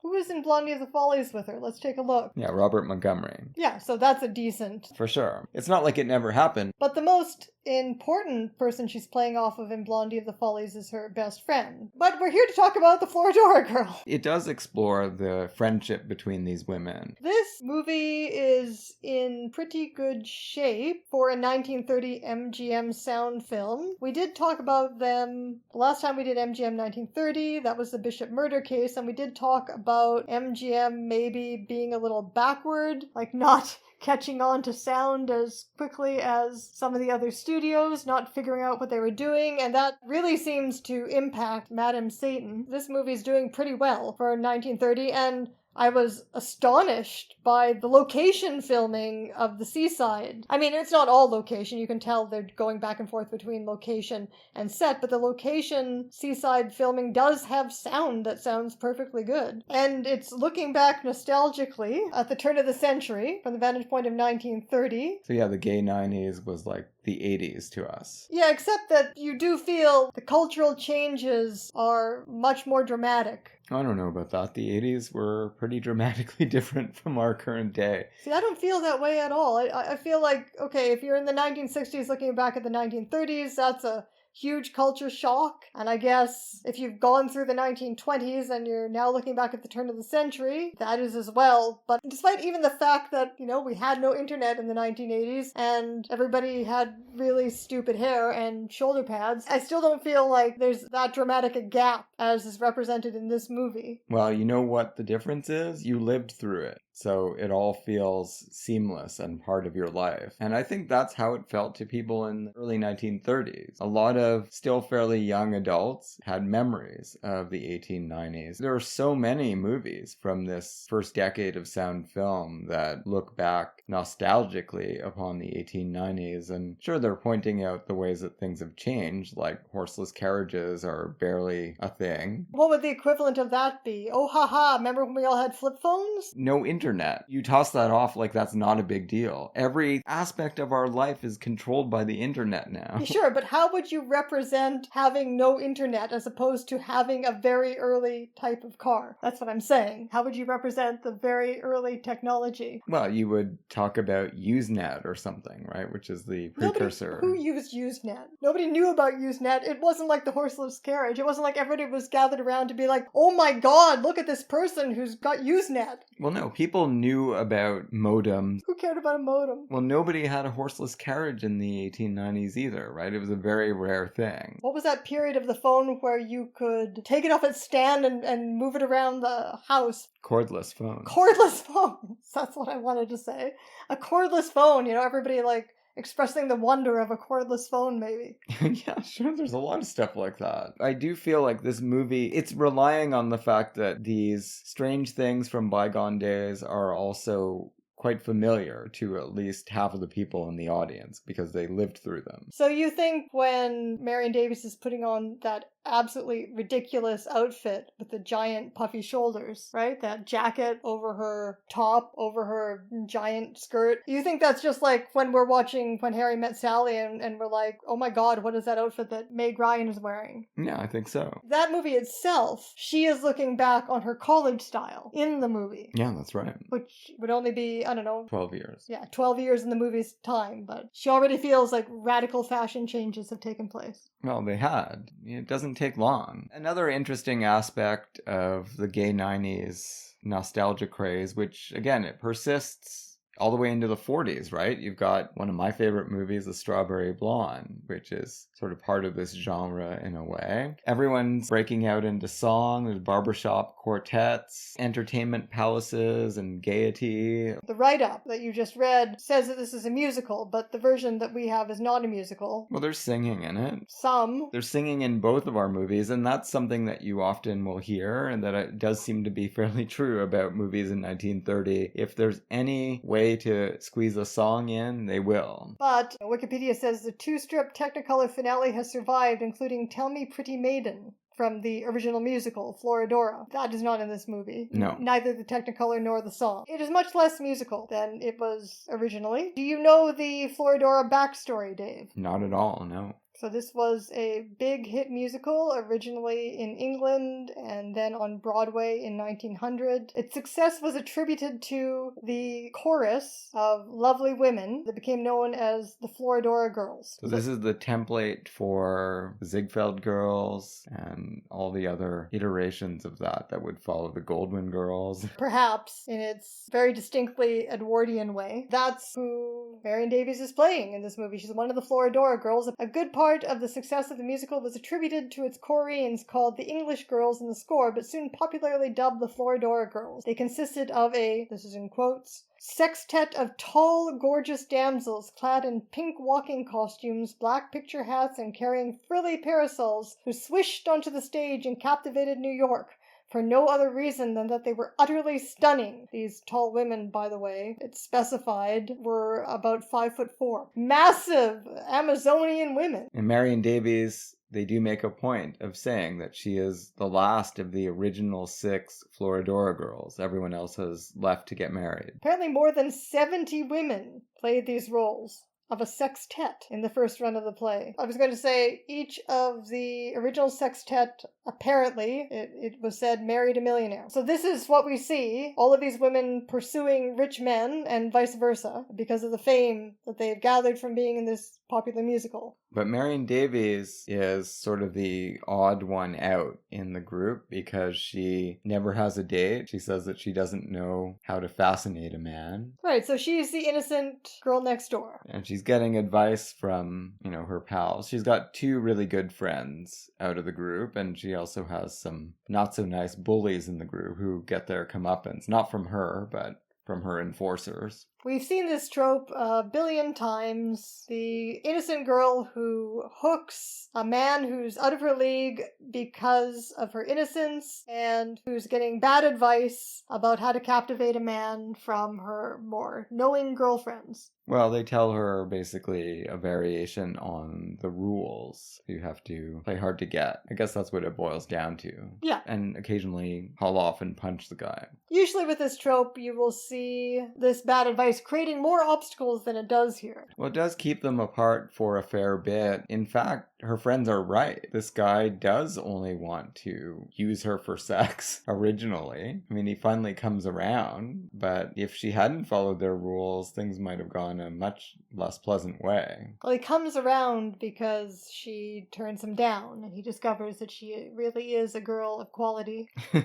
A: Who was in Blondie of the Follies with her? Let's take a look.
B: Yeah, Robert Montgomery.
A: Yeah, so that's a decent...
B: For sure. It's not like it never happened.
A: But the most important person she's playing off of in Blondie of the Follies is her best friend. But we're here to talk about the Florodora Girl.
B: It does explore the friendship between these women.
A: This movie is in pretty good shape for a 1930 MGM sound film. We did talk about them the last time we did MGM 1930. That was the Bishop murder case, and we did talk about MGM maybe being a little backward, like not catching on to sound as quickly as some of the other studios, not figuring out what they were doing, and that really seems to impact Madame Satan. This movie's doing pretty well for 1930, and I was astonished by the location filming of the seaside. I mean, it's not all location. You can tell they're going back and forth between location and set, but the location seaside filming does have sound that sounds perfectly good. And it's looking back nostalgically at the turn of the century from the vantage point of 1930.
B: So yeah, the gay 90s was like the 80s to us.
A: Yeah, except that you do feel the cultural changes are much more dramatic.
B: I don't know about that. The 80s were pretty dramatically different from our current day.
A: See, I don't feel that way at all. I feel like, okay, if you're in the 1960s looking back at the 1930s, that's a huge culture shock. And I guess if you've gone through the 1920s and you're now looking back at the turn of the century, that is as well. But despite even the fact that, we had no internet in the 1980s and everybody had really stupid hair and shoulder pads, I still don't feel like there's that dramatic a gap as is represented in this movie.
B: Well, you know what the difference is? You lived through it. So it all feels seamless and part of your life. And I think that's how it felt to people in the early 1930s. A lot of still fairly young adults had memories of the 1890s. There are so many movies from this first decade of sound film that look back nostalgically upon the 1890s. And sure, they're pointing out the ways that things have changed, like horseless carriages are barely a thing.
A: What would the equivalent of that be? Oh, haha, remember when we all had flip phones?
B: No internet internet. You toss that off like that's not a big deal. Every aspect of our life is controlled by the internet now.
A: Sure, but how would you represent having no internet as opposed to having a very early type of car? That's what I'm saying. How would you represent the very early technology?
B: Well, you would talk about Usenet or something, right? Which is the precursor.
A: Who used Usenet? Nobody knew about Usenet. It wasn't like the horseless carriage. It wasn't like everybody was gathered around to be like, oh my god, look at this person who's got Usenet.
B: Well, no, people knew about modems.
A: Who cared about a modem?
B: Well, nobody had a horseless carriage in the 1890s either, right? It was a very rare thing.
A: What was that period of the phone where you could take it off its stand and move it around the house?
B: Cordless phones.
A: Cordless phones. That's what I wanted to say. A cordless phone, everybody like expressing the wonder of a cordless phone, maybe.
B: Yeah, sure, there's a lot of stuff like that. I do feel like this movie, it's relying on the fact that these strange things from bygone days are also quite familiar to at least half of the people in the audience because they lived through them.
A: So you think when Marion Davies is putting on that absolutely ridiculous outfit with the giant puffy shoulders, right? That jacket over her top, over her giant skirt. You think that's just like when we're watching When Harry Met Sally and we're like, oh my god, what is that outfit that Meg Ryan is wearing?
B: Yeah, I think so.
A: That movie itself, she is looking back on her college style in the movie.
B: Yeah, that's right.
A: Which would only be, I don't know,
B: 12 years.
A: Yeah, 12 years in the movie's time, but she already feels like radical fashion changes have taken place.
B: Well, they had. It doesn't take long. Another interesting aspect of the gay 90s nostalgia craze, which, again, it persists all the way into the 40s, right? You've got one of my favorite movies, The Strawberry Blonde, which is sort of part of this genre in a way. Everyone's breaking out into song. There's barbershop quartets, entertainment palaces, and gaiety.
A: The write-up that you just read says that this is a musical, but the version that we have is not a musical.
B: Well, there's singing in it.
A: Some.
B: There's singing in both of our movies, and that's something that you often will hear, and that it does seem to be fairly true about movies in 1930. If there's any way to squeeze a song in, they will.
A: But Wikipedia says the two-strip Technicolor finale has survived, including Tell Me Pretty Maiden from the original musical, Florodora. That is not in this movie.
B: No.
A: Neither the Technicolor nor the song. It is much less musical than it was originally. Do you know the Florodora backstory, Dave?
B: Not at all, no.
A: So this was a big hit musical, originally in England and then on Broadway in 1900. Its success was attributed to the chorus of lovely women that became known as the Florodora Girls.
B: So this is the template for the Ziegfeld Girls and all the other iterations of that would follow the Goldwyn Girls.
A: Perhaps in its very distinctly Edwardian way. That's who Marion Davies is playing in this movie. She's one of the Florodora Girls. A good part of the success of the musical was attributed to its choreans called the English Girls in the score, but soon popularly dubbed the Florodora Girls. They consisted of a, this is in quotes, sextet of tall, gorgeous damsels clad in pink walking costumes, black picture hats, and carrying frilly parasols who swished onto the stage and captivated New York. For no other reason than that they were utterly stunning. These tall women, by the way, it's specified, were about 5'4". Massive Amazonian women.
B: And Marion Davies, they do make a point of saying that she is the last of the original 6 Florodora girls. Everyone else has left to get married.
A: Apparently more than 70 women played these roles of a sextet in the first run of the play. I was going to say each of the original sextet, apparently, it was said, married a millionaire. So this is what we see, all of these women pursuing rich men and vice versa because of the fame that they've gathered from being in this popular musical.
B: But Marion Davies is sort of the odd one out in the group because she never has a date. She says that she doesn't know how to fascinate a man.
A: Right, so she's the innocent girl next door.
B: And she's getting advice from, her pals. She's got 2 really good friends out of the group, and she also has some not so nice bullies in the group who get their comeuppance. Not from her, but from her enforcers.
A: We've seen this trope a billion times. The innocent girl who hooks a man who's out of her league because of her innocence and who's getting bad advice about how to captivate a man from her more knowing girlfriends.
B: Well, they tell her basically a variation on the rules. You have to play hard to get. I guess that's what it boils down to.
A: Yeah.
B: And occasionally haul off and punch the guy.
A: Usually with this trope, you will see this bad advice creating more obstacles than it does here.
B: Well, it does keep them apart for a fair bit. In fact, her friends are right. This guy does only want to use her for sex originally. I mean, he finally comes around, but if she hadn't followed their rules, things might have gone a much less pleasant way.
A: Well, he comes around because she turns him down, and he discovers that she really is a girl of quality.
B: Yeah.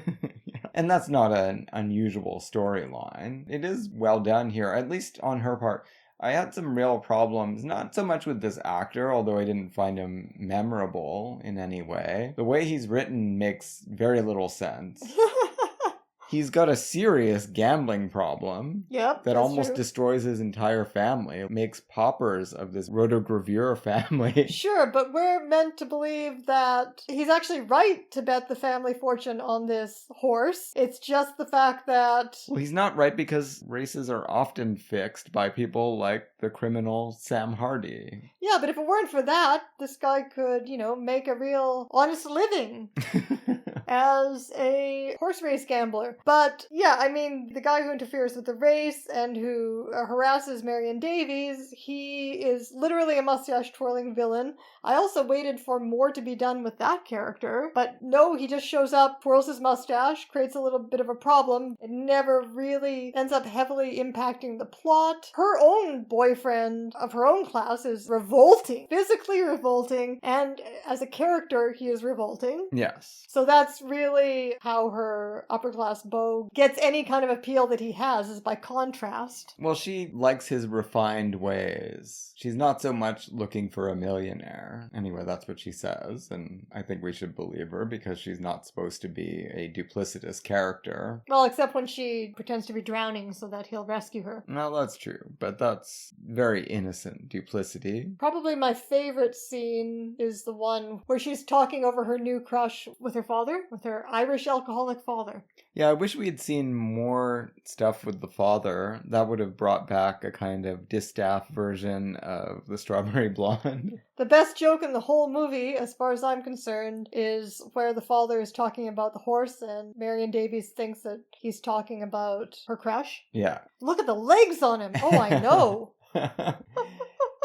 B: And that's not an unusual storyline. It is well done here, at least on her part. I had some real problems, not so much with this actor, although I didn't find him memorable in any way. The way he's written makes very little sense. He's got a serious gambling problem.
A: Yep,
B: that
A: that's
B: almost
A: true.
B: destroys his entire family. Makes paupers of this rotogravure family.
A: Sure, but we're meant to believe that he's actually right to bet the family fortune on this horse. It's just the fact that...
B: Well, he's not right because races are often fixed by people like the criminal Sam Hardy.
A: Yeah, but if it weren't for that, this guy could, make a real honest living as a horse race gambler. But yeah, I mean, the guy who interferes with the race and who harasses Marion Davies, he is literally a mustache-twirling villain. I also waited for more to be done with that character, but no, he just shows up, twirls his mustache, creates a little bit of a problem. It never really ends up heavily impacting the plot. Her own boyfriend of her own class is revolting, physically revolting, and as a character, he is revolting.
B: Yes.
A: So that's really how her upper-class beau gets any kind of appeal that he has, is by contrast.
B: Well, she likes his refined ways. She's not so much looking for a millionaire. Anyway, that's what she says, and I think we should believe her because she's not supposed to be a duplicitous character.
A: Well, except when she pretends to be drowning so that he'll rescue her.
B: No, that's true, but that's very innocent duplicity.
A: Probably my favorite scene is the one where she's talking over her new crush with her father, with her Irish alcoholic father.
B: Yeah, I wish we had seen more stuff with the father. That would have brought back a kind of distaff version of the Strawberry Blonde.
A: The best joke in the whole movie, as far as I'm concerned, is where the father is talking about the horse and Marion Davies thinks that he's talking about her crush.
B: Yeah.
A: Look at the legs on him! Oh, I know!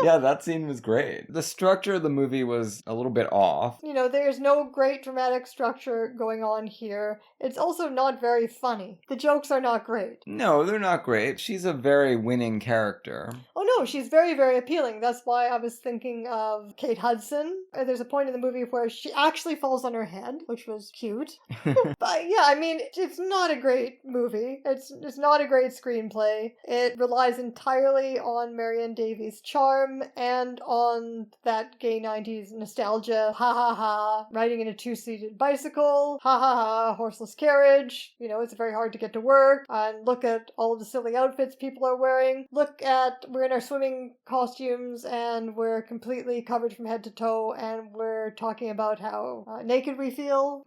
B: Yeah, that scene was great. The structure of the movie was a little bit off.
A: There's no great dramatic structure going on here. It's also not very funny. The jokes are not great.
B: No, they're not great. She's a very winning character.
A: Oh no, she's very, very appealing. That's why I was thinking of Kate Hudson. There's a point in the movie where she actually falls on her head, which was cute. But yeah, I mean, it's not a great movie. It's not a great screenplay. It relies entirely on Marion Davies' charm and on that gay 90s nostalgia. Ha ha ha, riding in a two-seated bicycle. Ha ha ha, horseless carriage. It's very hard to get to work. And look at all of the silly outfits people are wearing. Look at, we're in our swimming costumes and we're completely covered from head to toe and we're talking about how naked we feel.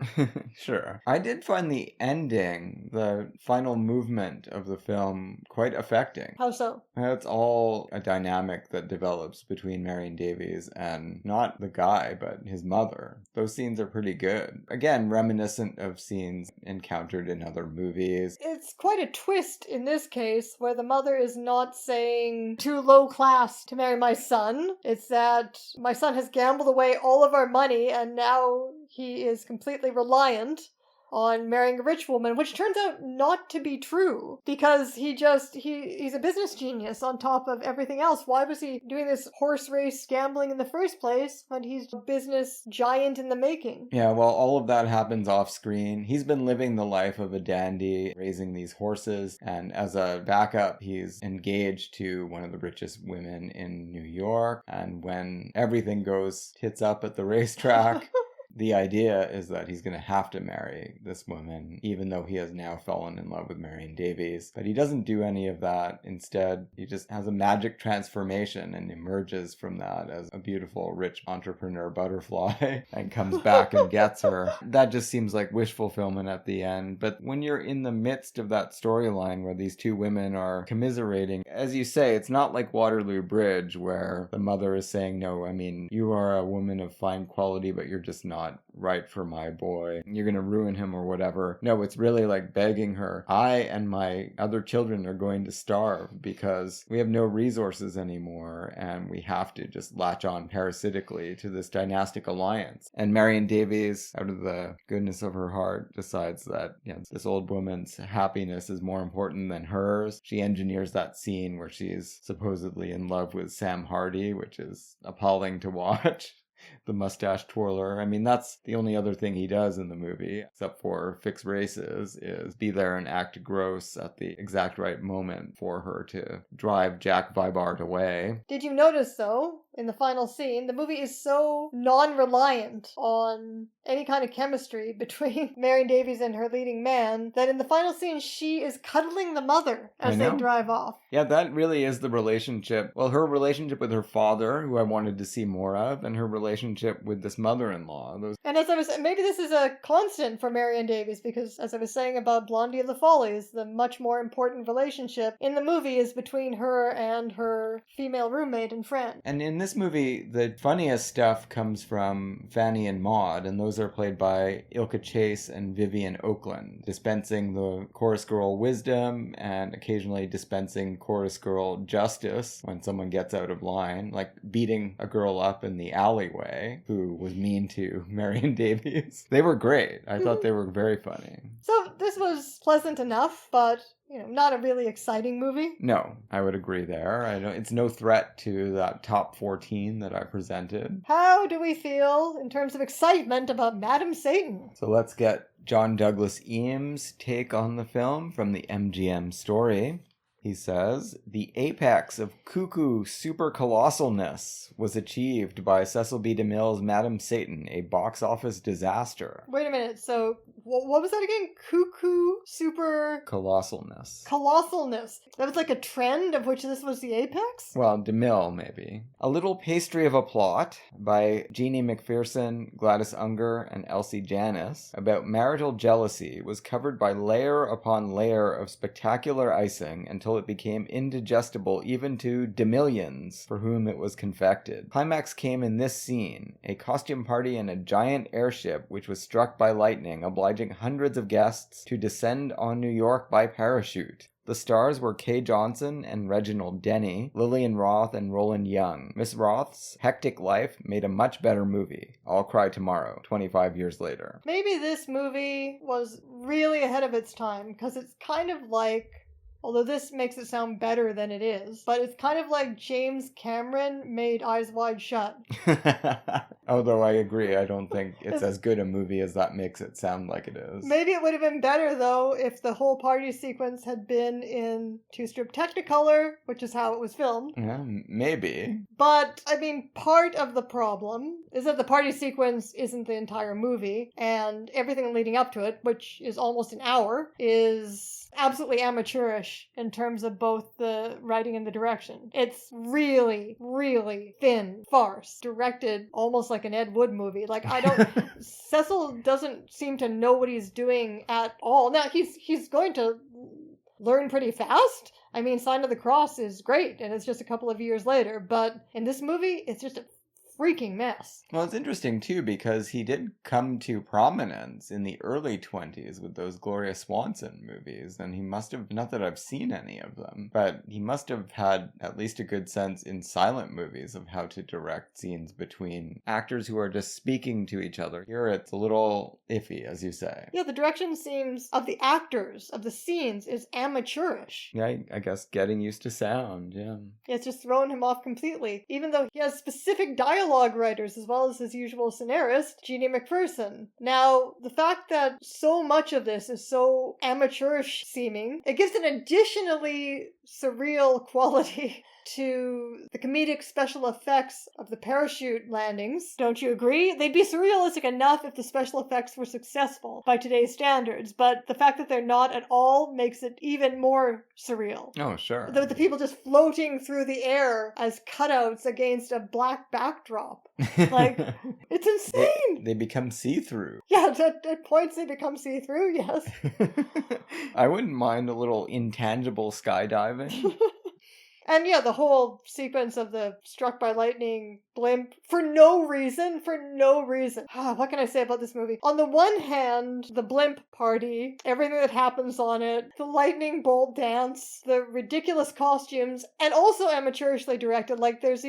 B: Sure. I did find the ending, the final movement of the film, quite affecting.
A: How so?
B: It's all a dynamic that develops between Marion Davies and not the guy, but his mother. Those scenes are pretty good. Again, reminiscent of scenes encountered in other movies.
A: It's quite a twist in this case where the mother is not saying too low class to marry my son. It's that my son has gambled away all of our money and now he is completely reliant on marrying a rich woman, which turns out not to be true because he's a business genius on top of everything else. Why was he doing this horse race gambling in the first place when he's a business giant in the making?
B: Yeah, well, all of that happens off screen. He's been living the life of a dandy, raising these horses, and as a backup, he's engaged to one of the richest women in New York, and when everything goes tits up at the racetrack, The idea is that he's going to have to marry this woman, even though he has now fallen in love with Marion Davies. But he doesn't do any of that. Instead, he just has a magic transformation and emerges from that as a beautiful, rich entrepreneur butterfly and comes back and gets her. That just seems like wish fulfillment at the end. But when you're in the midst of that storyline where these two women are commiserating, as you say, it's not like Waterloo Bridge where the mother is saying, no, I mean, you are a woman of fine quality, but you're just not right for my boy. You're going to ruin him or whatever. No, it's really like begging her, I and my other children are going to starve because we have no resources anymore and we have to just latch on parasitically to this dynastic alliance. And Marion Davies, out of the goodness of her heart, decides that this old woman's happiness is more important than hers. She engineers that scene where she's supposedly in love with Sam Hardy, which is appalling to watch. The mustache twirler. I mean, that's the only other thing he does in the movie, except for fix races, is be there and act gross at the exact right moment for her to drive Jack Vibart away.
A: Did you notice, though, in the final scene, the movie is so non-reliant on any kind of chemistry between Marion Davies and her leading man that in the final scene she is cuddling the mother as they drive off.
B: Yeah, that really is the relationship. Well, her relationship with her father, who I wanted to see more of, and her relationship with this mother-in-law.
A: And as I was, maybe this is a constant for Marion Davies, because as I was saying about Blondie of the Follies, the much more important relationship in the movie is between her and her female roommate and friend.
B: And in this movie, the funniest stuff comes from Fanny and Maud, and those are played by Ilka Chase and Vivian Oakland, dispensing the chorus girl wisdom and occasionally dispensing chorus girl justice when someone gets out of line, like beating a girl up in the alleyway who was mean to Marion Davies. They were great. I thought they were very funny.
A: So this was pleasant enough, but not a really exciting movie.
B: No, I would agree there. It's no threat to that top 14 that I presented.
A: How do we feel in terms of excitement about Madam Satan?
B: So let's get John Douglas Eames' take on the film from the MGM story. He says, the apex of cuckoo supercolossalness was achieved by Cecil B. DeMille's Madam Satan, a box office disaster.
A: Wait a minute, so what was that again? Cuckoo super...
B: Colossalness.
A: Colossalness. That was like a trend of which this was the apex?
B: Well, DeMille, maybe. A Little Pastry of a Plot by Jeannie McPherson, Gladys Unger, and Elsie Janis about marital jealousy was covered by layer upon layer of spectacular icing until it became indigestible even to DeMillions, for whom it was confected. Climax came in this scene, a costume party in a giant airship which was struck by lightning, obliging hundreds of guests to descend on New York by parachute. The stars were Kay Johnson and Reginald Denny, Lillian Roth and Roland Young. Miss Roth's hectic life made a much better movie. I'll Cry Tomorrow, 25 years later.
A: Maybe this movie was really ahead of its time, because it's kind of like... Although this makes it sound better than it is, but it's kind of like James Cameron made Eyes Wide Shut.
B: Although I agree, I don't think it's as good a movie as that makes it sound like it is.
A: Maybe it would have been better, though, if the whole party sequence had been in 2-strip Technicolor, which is how it was filmed.
B: Yeah, maybe.
A: But, I mean, part of the problem is that the party sequence isn't the entire movie, and everything leading up to it, which is almost an hour, is absolutely amateurish in terms of both the writing and the direction. It's really, really thin farce, directed almost like an Ed Wood movie. Like, Cecil doesn't seem to know what he's doing at all. Now, he's going to learn pretty fast. I mean, Sign of the Cross is great, and it's just a couple of years later, but in this movie, it's just a freaking mess.
B: Well, it's interesting, too, because he did come to prominence in the early 20s with those Gloria Swanson movies, and he must have, not that I've seen any of them, but he must have had at least a good sense in silent movies of how to direct scenes between actors who are just speaking to eeach other. Here it's a little iffy, as you say.
A: Yeah, the direction seems, of the actors, of the scenes, is amateurish.
B: Yeah, I guess getting used to sound, yeah.
A: It's just thrown him off completely, even though he has specific dialogue writers as well as his usual scenarist, Jeannie McPherson. Now, the fact that so much of this is so amateurish seeming, it gives an additionally surreal quality to the comedic special effects of the parachute landings. Don't you agree? They'd be surrealistic enough if the special effects were successful by today's standards, but the fact that they're not at all makes it even more surreal.
B: Oh, sure.
A: The people just floating through the air as cutouts against a black backdrop. Like, it's insane!
B: They become see-through.
A: Yeah, at points they become see-through, yes.
B: I wouldn't mind a little intangible skydiving.
A: And yeah, the whole sequence of the struck by lightning blimp for no reason. What can I say about this movie? On the one hand, the blimp party, everything that happens on it, the lightning bolt dance, the ridiculous costumes, and also amateurishly directed. Like there's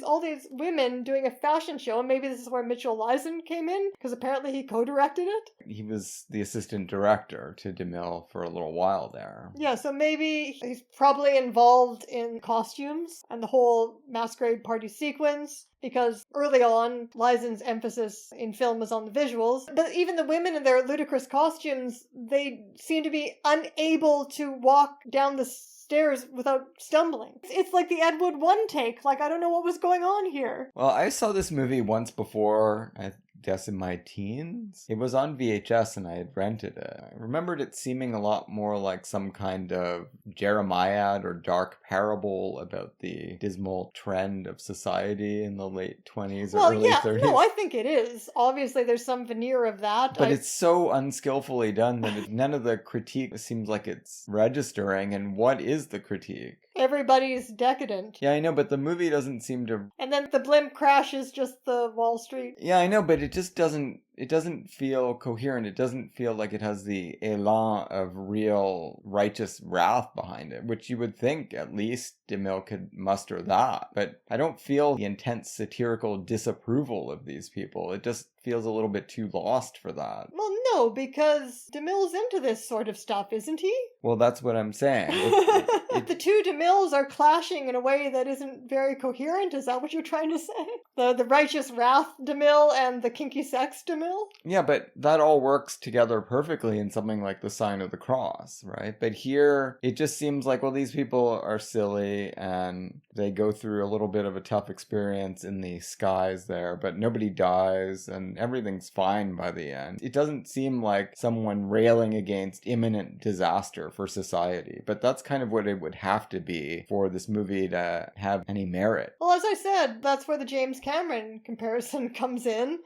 A: all these women doing a fashion show, and maybe this is where Mitchell Leisen came in, because apparently he co-directed it.
B: He was the assistant director to DeMille for a little while there.
A: Yeah, so maybe he's probably involved in costumes and the whole masquerade party sequence, because early on, Leisen's emphasis in film was on the visuals. But even the women in their ludicrous costumes, they seem to be unable to walk down the stairs without stumbling. It's like the Ed Wood one take. Like, I don't know what was going on here.
B: Well, I saw this movie once before, I guess in my teens. It was on VHS and I had rented it. I remembered it seeming a lot more like some kind of Jeremiad or dark parable about the dismal trend of society in the late 20s or early 30s.
A: No, I think it is. Obviously, there's some veneer of that.
B: But it's so unskillfully done that none of the critique seems like it's registering. And what is the critique?
A: Everybody's decadent.
B: Yeah, I know, but the movie doesn't seem to...
A: And then the blimp crashes just the Wall Street.
B: Yeah, I know, but it just doesn't feel coherent. It doesn't feel like it has the elan of real righteous wrath behind it, which you would think at least DeMille could muster that. But I don't feel the intense satirical disapproval of these people. It just feels a little bit too lost for that.
A: Well, no, because DeMille's into this sort of stuff, isn't he?
B: Well, that's what I'm saying.
A: The two DeMilles are clashing in a way that isn't very coherent. Is that what you're trying to say? The righteous wrath DeMille and the kinky sex DeMille?
B: Yeah, but that all works together perfectly in something like The Sign of the Cross, right? But here, it just seems like, well, these people are silly and they go through a little bit of a tough experience in the skies there, but nobody dies and everything's fine by the end. It doesn't seem like someone railing against imminent disaster for society, but that's kind of what it would have to be for this movie to have any merit.
A: Well, as I said, that's where the James Cameron comparison comes in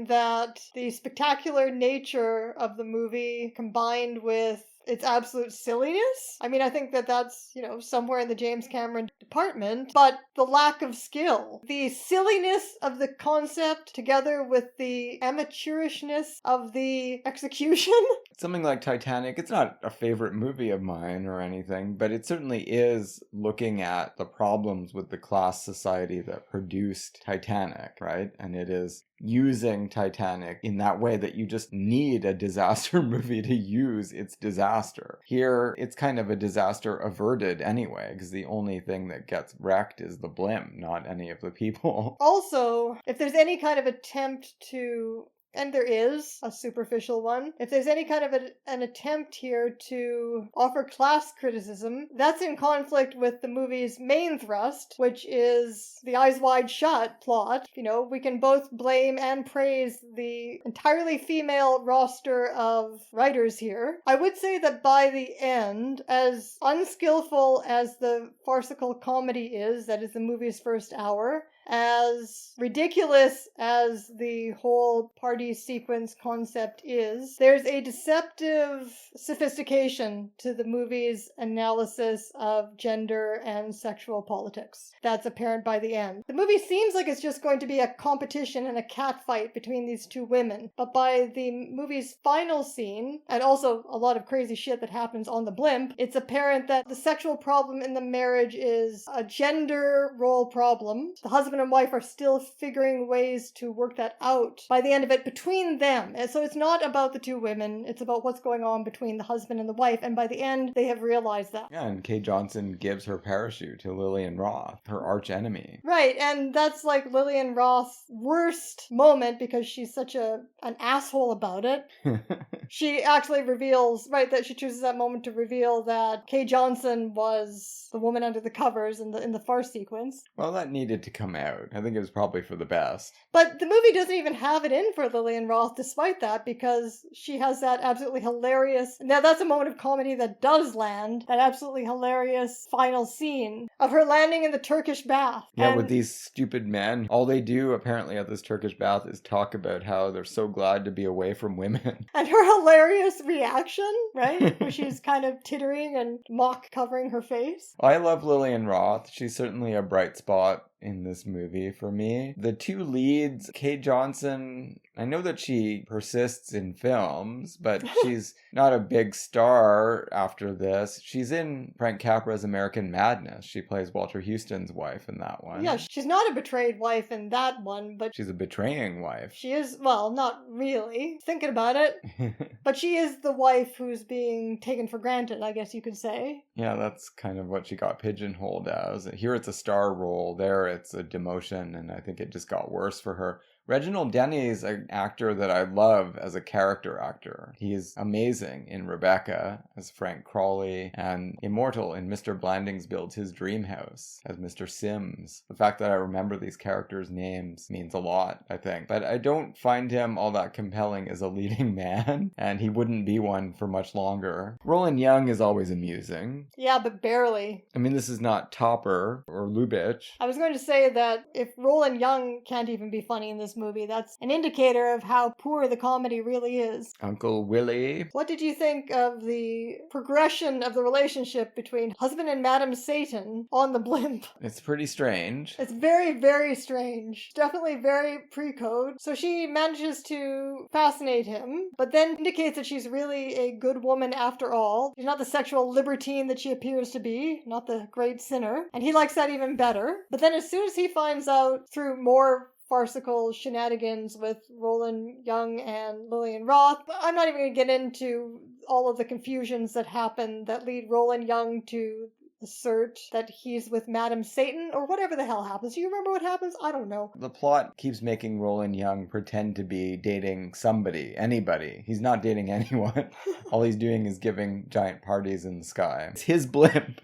A: that the spectacular nature of the movie combined with its absolute silliness. I mean, I think that's, somewhere in the James Cameron department, but the lack of skill. The silliness of the concept together with the amateurishness of the execution.
B: Something like Titanic, it's not a favorite movie of mine or anything, but it certainly is looking at the problems with the class society that produced Titanic, right? And it is using Titanic in that way that you just need a disaster movie to use its disaster. Here, it's kind of a disaster averted anyway, because the only thing that gets wrecked is the blimp, not any of the people.
A: Also, if there's any kind of attempt to... And there is a superficial one. If there's any kind of an attempt here to offer class criticism, that's in conflict with the movie's main thrust, which is the Eyes Wide Shut plot. We can both blame and praise the entirely female roster of writers here. I would say that by the end, as unskillful as the farcical comedy is, that is the movie's first hour, as ridiculous as the whole party sequence concept is, there's a deceptive sophistication to the movie's analysis of gender and sexual politics that's apparent by the end. The movie seems like it's just going to be a competition and a catfight between these two women, but by the movie's final scene, and also a lot of crazy shit that happens on the blimp, it's apparent that the sexual problem in the marriage is a gender role problem. The husband husband and wife are still figuring ways to work that out by the end of it between them. And so it's not about the two women, it's about what's going on between the husband and the wife, and by the end they have realized that.
B: Yeah, and Kay Johnson gives her parachute to Lillian Roth, her arch enemy.
A: Right, and that's like Lillian Roth's worst moment because she's such an asshole about it. She actually reveals, right, that she chooses that moment to reveal that Kay Johnson was the woman under the covers in the farce sequence.
B: Well, that needed to come out. I think it was probably for the best.
A: But the movie doesn't even have it in for Lillian Roth despite that, because she has that absolutely hilarious, now that's a moment of comedy that does land, that absolutely hilarious final scene of her landing in the Turkish bath.
B: Yeah, with these stupid men. All they do apparently at this Turkish bath is talk about how they're so glad to be away from women.
A: And her hilarious reaction, right? Where she's kind of tittering and mock covering her face.
B: I love Lillian Roth. She's certainly a bright spot in this movie for me. The two leads, Kay Johnson, I know that she persists in films, but she's not a big star after this. She's in Frank Capra's American Madness. She plays Walter Houston's wife in that one.
A: Yeah, she's not a betrayed wife in that one, but
B: she's a betraying wife.
A: She is, well, not really. Thinking about it. But she is the wife who's being taken for granted, I guess you could say.
B: Yeah, that's kind of what she got pigeonholed as. Here it's a star role, there it's a demotion, and I think it just got worse for her. Reginald Denny's an actor that I love as a character actor. He's amazing in Rebecca as Frank Crawley and immortal in Mr. Blandings Builds His Dream House as Mr. Sims. The fact that I remember these characters' names means a lot, I think. But I don't find him all that compelling as a leading man, and he wouldn't be one for much longer. Roland Young is always amusing.
A: Yeah, but barely.
B: I mean, this is not Topper or Lubitsch.
A: I was going to say that if Roland Young can't even be funny in this movie, that's an indicator of how poor the comedy really is.
B: Uncle Willie.
A: What did you think of the progression of the relationship between husband and Madam Satan on the blimp?
B: It's pretty strange.
A: It's very, very strange. Definitely very pre-code. So she manages to fascinate him, but then indicates that she's really a good woman after all. She's not the sexual libertine that she appears to be, not the great sinner. And he likes that even better. But then as soon as he finds out through more farcical shenanigans with Roland Young and Lillian Roth, I'm not even going to get into all of the confusions that happen that lead Roland Young to assert that he's with Madam Satan, or whatever the hell happens. Do you remember what happens? I don't know.
B: The plot keeps making Roland Young pretend to be dating somebody, anybody. He's not dating anyone. All he's doing is giving giant parties in the sky. It's his blimp.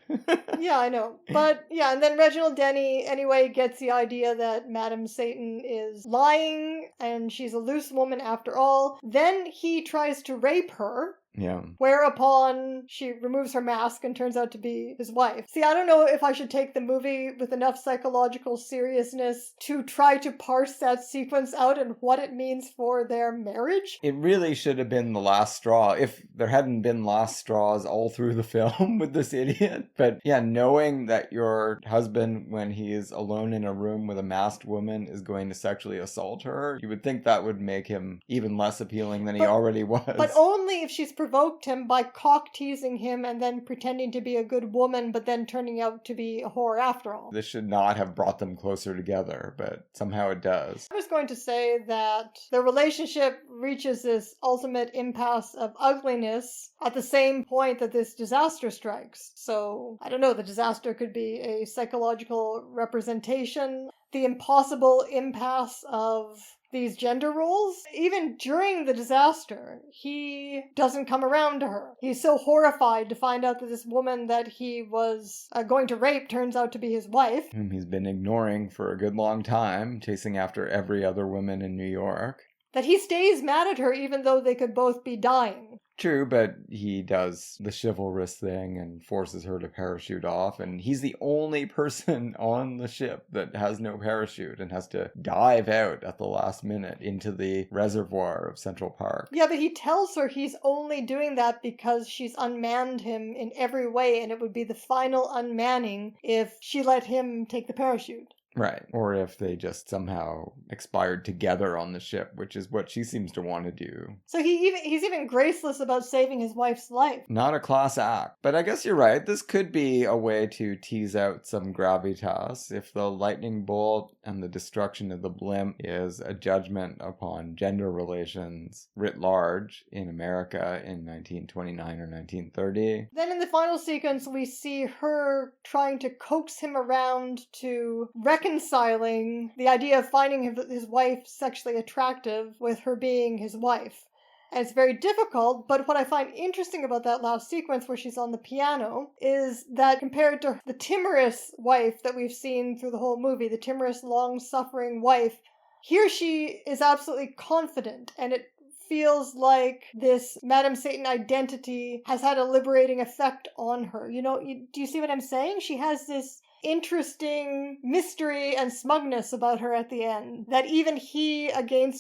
A: Yeah, I know. But yeah, and then Reginald Denny anyway gets the idea that Madam Satan is lying and she's a loose woman after all. Then he tries to rape her.
B: Yeah.
A: Whereupon she removes her mask and turns out to be his wife. See, I don't know if I should take the movie with enough psychological seriousness to try to parse that sequence out and what it means for their marriage.
B: It really should have been the last straw, if there hadn't been last straws all through the film with this idiot. But yeah, knowing that your husband, when he is alone in a room with a masked woman, is going to sexually assault her, you would think that would make him even less appealing than he already was.
A: But only if she's provoked him by cock-teasing him and then pretending to be a good woman, but then turning out to be a whore after all.
B: This should not have brought them closer together, but somehow it does.
A: I was going to say that the relationship reaches this ultimate impasse of ugliness at the same point that this disaster strikes. So, I don't know, the disaster could be a psychological representation, the impossible impasse of these gender roles. Even during the disaster, he doesn't come around to her. He's so horrified to find out that this woman that he was going to rape turns out to be his wife.
B: Whom he's been ignoring for a good long time, chasing after every other woman in New York.
A: That he stays mad at her even though they could both be dying.
B: True, but he does the chivalrous thing and forces her to parachute off, and he's the only person on the ship that has no parachute and has to dive out at the last minute into the reservoir of Central Park.
A: Yeah, but he tells her he's only doing that because she's unmanned him in every way, and it would be the final unmanning if she let him take the parachute.
B: Right. Or if they just somehow expired together on the ship, which is what she seems to want to do.
A: So he's even graceless about saving his wife's life.
B: Not a class act. But I guess you're right. This could be a way to tease out some gravitas. If the lightning bolt and the destruction of the blimp is a judgment upon gender relations writ large in America in 1929 or 1930.
A: Then in the final sequence, we see her trying to coax him around to reconciling the idea of finding his wife sexually attractive with her being his wife. And it's very difficult, but what I find interesting about that last sequence where she's on the piano is that compared to the timorous wife that we've seen through the whole movie, the timorous, long-suffering wife, here she is absolutely confident, and it feels like this Madame Satan identity has had a liberating effect on her. You know, do you see what I'm saying? She has this interesting mystery and smugness about her at the end that even he,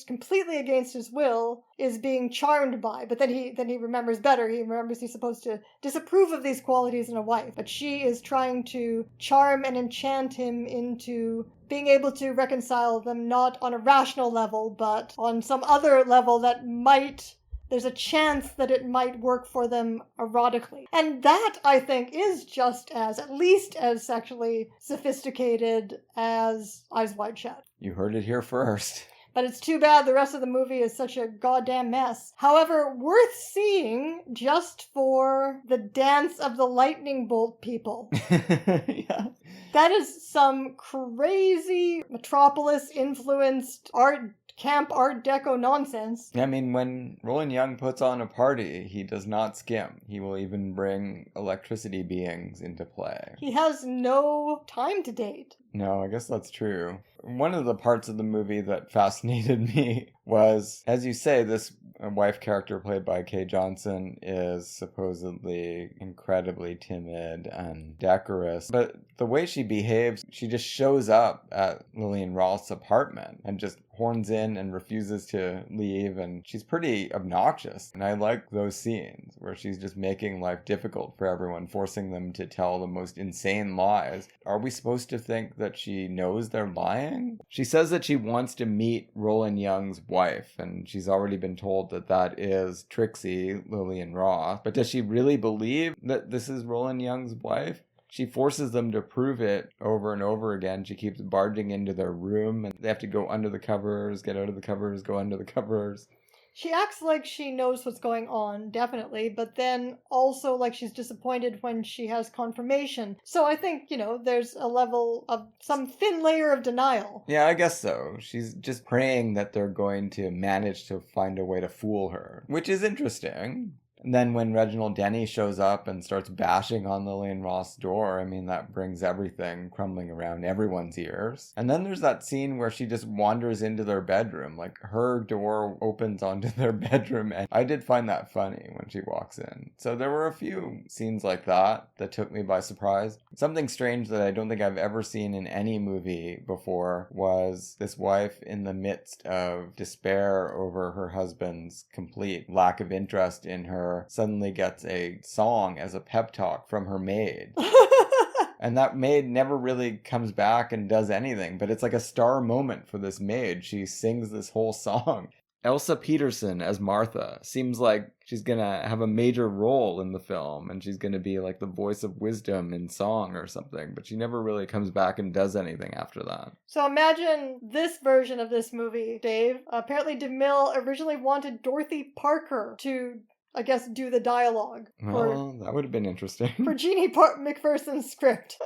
A: completely against his will, is being charmed by. But then he remembers better. He remembers he's supposed to disapprove of these qualities in a wife. But she is trying to charm and enchant him into being able to reconcile them, not on a rational level, but on some other level that there's a chance that it might work for them erotically. And that, I think, is just at least as sexually sophisticated as Eyes Wide Shut.
B: You heard it here first.
A: But it's too bad the rest of the movie is such a goddamn mess. However, worth seeing just for the dance of the lightning bolt people.
B: Yeah.
A: That is some crazy Metropolis-influenced camp Art Deco nonsense.
B: I mean, when Roland Young puts on a party, he does not skim. He will even bring electricity beings into play.
A: He has no time to date.
B: No, I guess that's true. One of the parts of the movie that fascinated me was, as you say, this wife character played by Kay Johnson is supposedly incredibly timid and decorous. But the way she behaves, she just shows up at Lillian Roth's apartment and just horns in and refuses to leave, and she's pretty obnoxious. And I like those scenes where she's just making life difficult for everyone, forcing them to tell the most insane lies. Are we supposed to think that she knows they're lying? She says that she wants to meet Roland Young's wife, and she's already been told that that is Trixie, Lillian Roth. But does she really believe that this is Roland Young's wife? She forces them to prove it over and over again. She keeps barging into their room, and they have to go under the covers, get out of the covers, go under the covers.
A: She acts like she knows what's going on, definitely, but then also like she's disappointed when she has confirmation. So I think, there's a level of some thin layer of denial.
B: Yeah, I guess so. She's just praying that they're going to manage to find a way to fool her, which is interesting. And then when Reginald Denny shows up and starts bashing on Lillian Roth's door, I mean, that brings everything crumbling around everyone's ears. And then there's that scene where she just wanders into their bedroom. Like, her door opens onto their bedroom, and I did find that funny when she walks in. So there were a few scenes like that took me by surprise. Something strange that I don't think I've ever seen in any movie before was this wife in the midst of despair over her husband's complete lack of interest in her suddenly gets a song as a pep talk from her maid. And that maid never really comes back and does anything, but it's like a star moment for this maid. She sings this whole song. Elsa Peterson as Martha seems like she's gonna have a major role in the film, and she's gonna be like the voice of wisdom in song or something, but she never really comes back and does anything after that.
A: So imagine this version of this movie, Dave. Apparently DeMille originally wanted Dorothy Parker to, I guess, do the dialogue.
B: Well, that would have been interesting.
A: For Jeannie McPherson's script.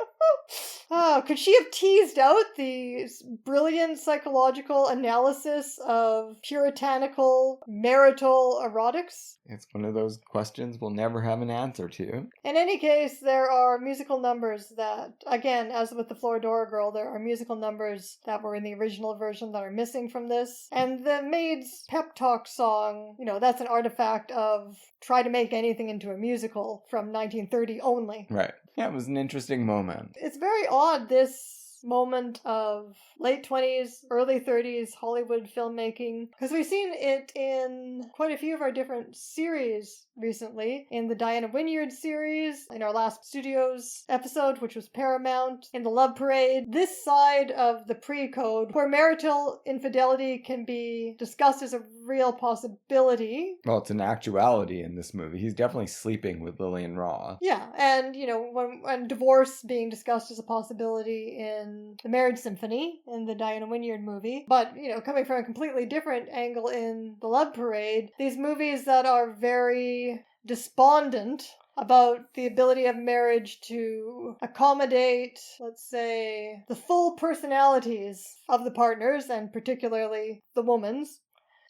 A: Could she have teased out the brilliant psychological analysis of puritanical marital erotics?
B: It's one of those questions we'll never have an answer to.
A: In any case, there are musical numbers that, again, as with the Florodora Girl, there are musical numbers that were in the original version that are missing from this. And the maid's pep talk song, that's an artifact of try to make anything into a musical from 1930 only.
B: Right. Yeah, it was an interesting moment.
A: It's very odd, this moment of late 20s, early 30s Hollywood filmmaking. Because we've seen it in quite a few of our different series recently. In the Diana Wynyard series, in our last Studios episode, which was Paramount, in the Love Parade. This side of the pre-code, where marital infidelity can be discussed as a real possibility.
B: Well, it's an actuality in this movie. He's definitely sleeping with Lillian Roth.
A: Yeah, and, when divorce being discussed as a possibility in The Marriage Symphony, in the Diana Wynyard movie. But, coming from a completely different angle in The Love Parade, these movies that are very despondent about the ability of marriage to accommodate, let's say, the full personalities of the partners, and particularly the woman's,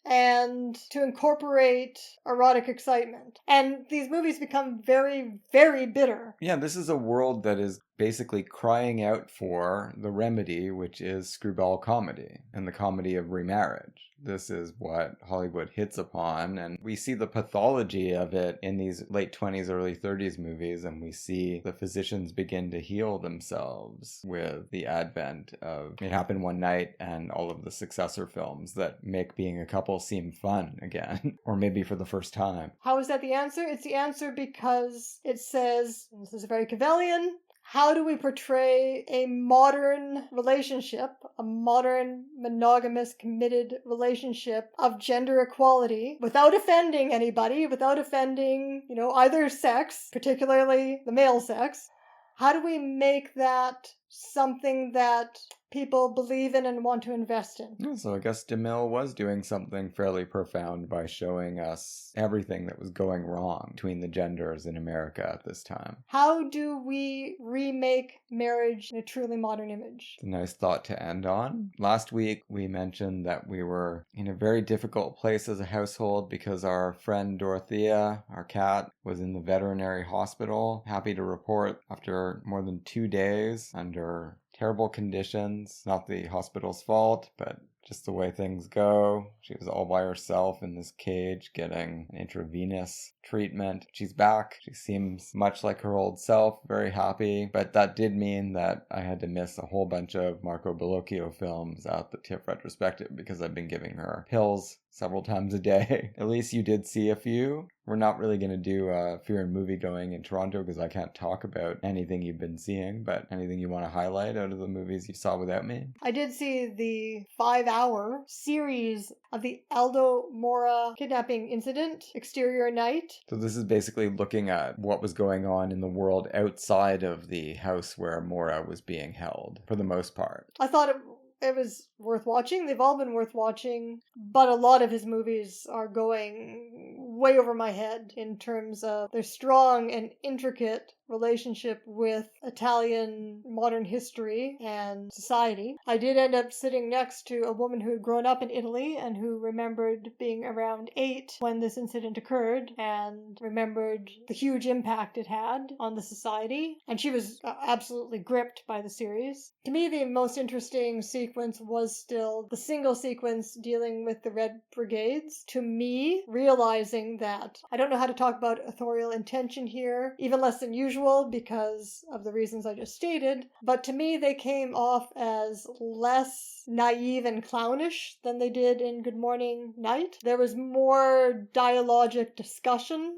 A: and to incorporate erotic excitement. And these movies become very, very bitter.
B: Yeah, this is a world that is basically crying out for the remedy, which is screwball comedy and the comedy of remarriage. This is what Hollywood hits upon, and we see the pathology of it in these late 20s, early 30s movies, and we see the physicians begin to heal themselves with the advent of It Happened One Night and all of the successor films that make being a couple seem fun again, or maybe for the first time.
A: How is that the answer? It's the answer because it says, and this is very Cavelian, how do we portray a modern relationship, a modern monogamous committed relationship of gender equality without offending anybody, without offending, either sex, particularly the male sex? How do we make that something that people believe in and want to invest in?
B: Yeah, so I guess DeMille was doing something fairly profound by showing us everything that was going wrong between the genders in America at this time.
A: How do we remake marriage in a truly modern image?
B: It's a nice thought to end on. Last week we mentioned that we were in a very difficult place as a household because our friend Dorothea, our cat, was in the veterinary hospital. Happy to report, after more than 2 days under terrible conditions, not the hospital's fault, but just the way things go. She was all by herself in this cage getting an intravenous treatment. She's back. She seems much like her old self, very happy. But that did mean that I had to miss a whole bunch of Marco Bellocchio films at the TIFF retrospective because I've been giving her pills several times a day. Elise, you did see a few. We're not really going to do Fear and Movie Going in Toronto because I can't talk about anything you've been seeing, but anything you want to highlight out of the movies you saw without me?
A: I did see the 5-hour series of the Aldo Mora kidnapping incident, Exterior Night.
B: So this is basically looking at what was going on in the world outside of the house where Mora was being held, for the most part.
A: I thought it was worth watching. They've all been worth watching, but a lot of his movies are going way over my head in terms of their strong and intricate relationship with Italian modern history and society. I did end up sitting next to a woman who had grown up in Italy and who remembered being around 8 when this incident occurred and remembered the huge impact it had on the society. And she was absolutely gripped by the series. To me, the most interesting sequence was still the single sequence dealing with the Red Brigades. To me, realizing that I don't know how to talk about authorial intention here, even less than usual, because of the reasons I just stated, but to me they came off as less naive and clownish than they did in Good Morning Night. There was more dialogic discussion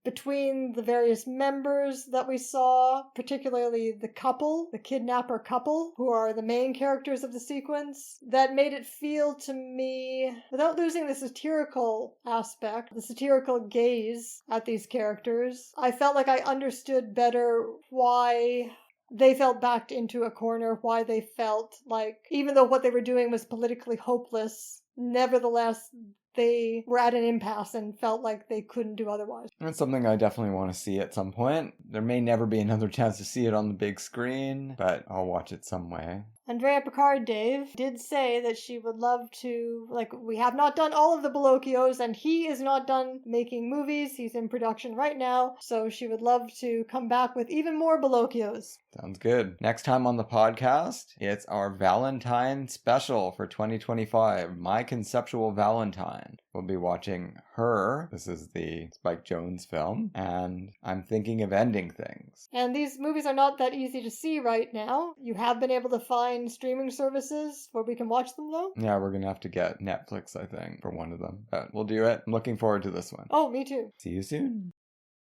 A: between the various members that we saw, particularly the couple, the kidnapper couple, who are the main characters of the sequence, that made it feel to me, without losing the satirical aspect, the satirical gaze at these characters, I felt like I understood better why they felt backed into a corner, why they felt like, even though what they were doing was politically hopeless, nevertheless, they were at an impasse and felt like they couldn't do otherwise.
B: It's something I definitely want to see at some point. There may never be another chance to see it on the big screen, but I'll watch it some way.
A: Andrea Picard, Dave, did say that she would love to, we have not done all of the Bellocchios, and he is not done making movies. He's in production right now, so she would love to come back with even more Bellocchios.
B: Sounds good. Next time on the podcast, it's our Valentine special for 2025, My Conceptual Valentine. we'll be watching Her. This is the Spike Jonze film. And I'm thinking of ending things.
A: And these movies are not that easy to see right now. You have been able to find streaming services where we can watch them, though?
B: Yeah, we're going to have to get Netflix, I think, for one of them. But we'll do it. I'm looking forward to this one.
A: Oh, me too.
B: See you soon.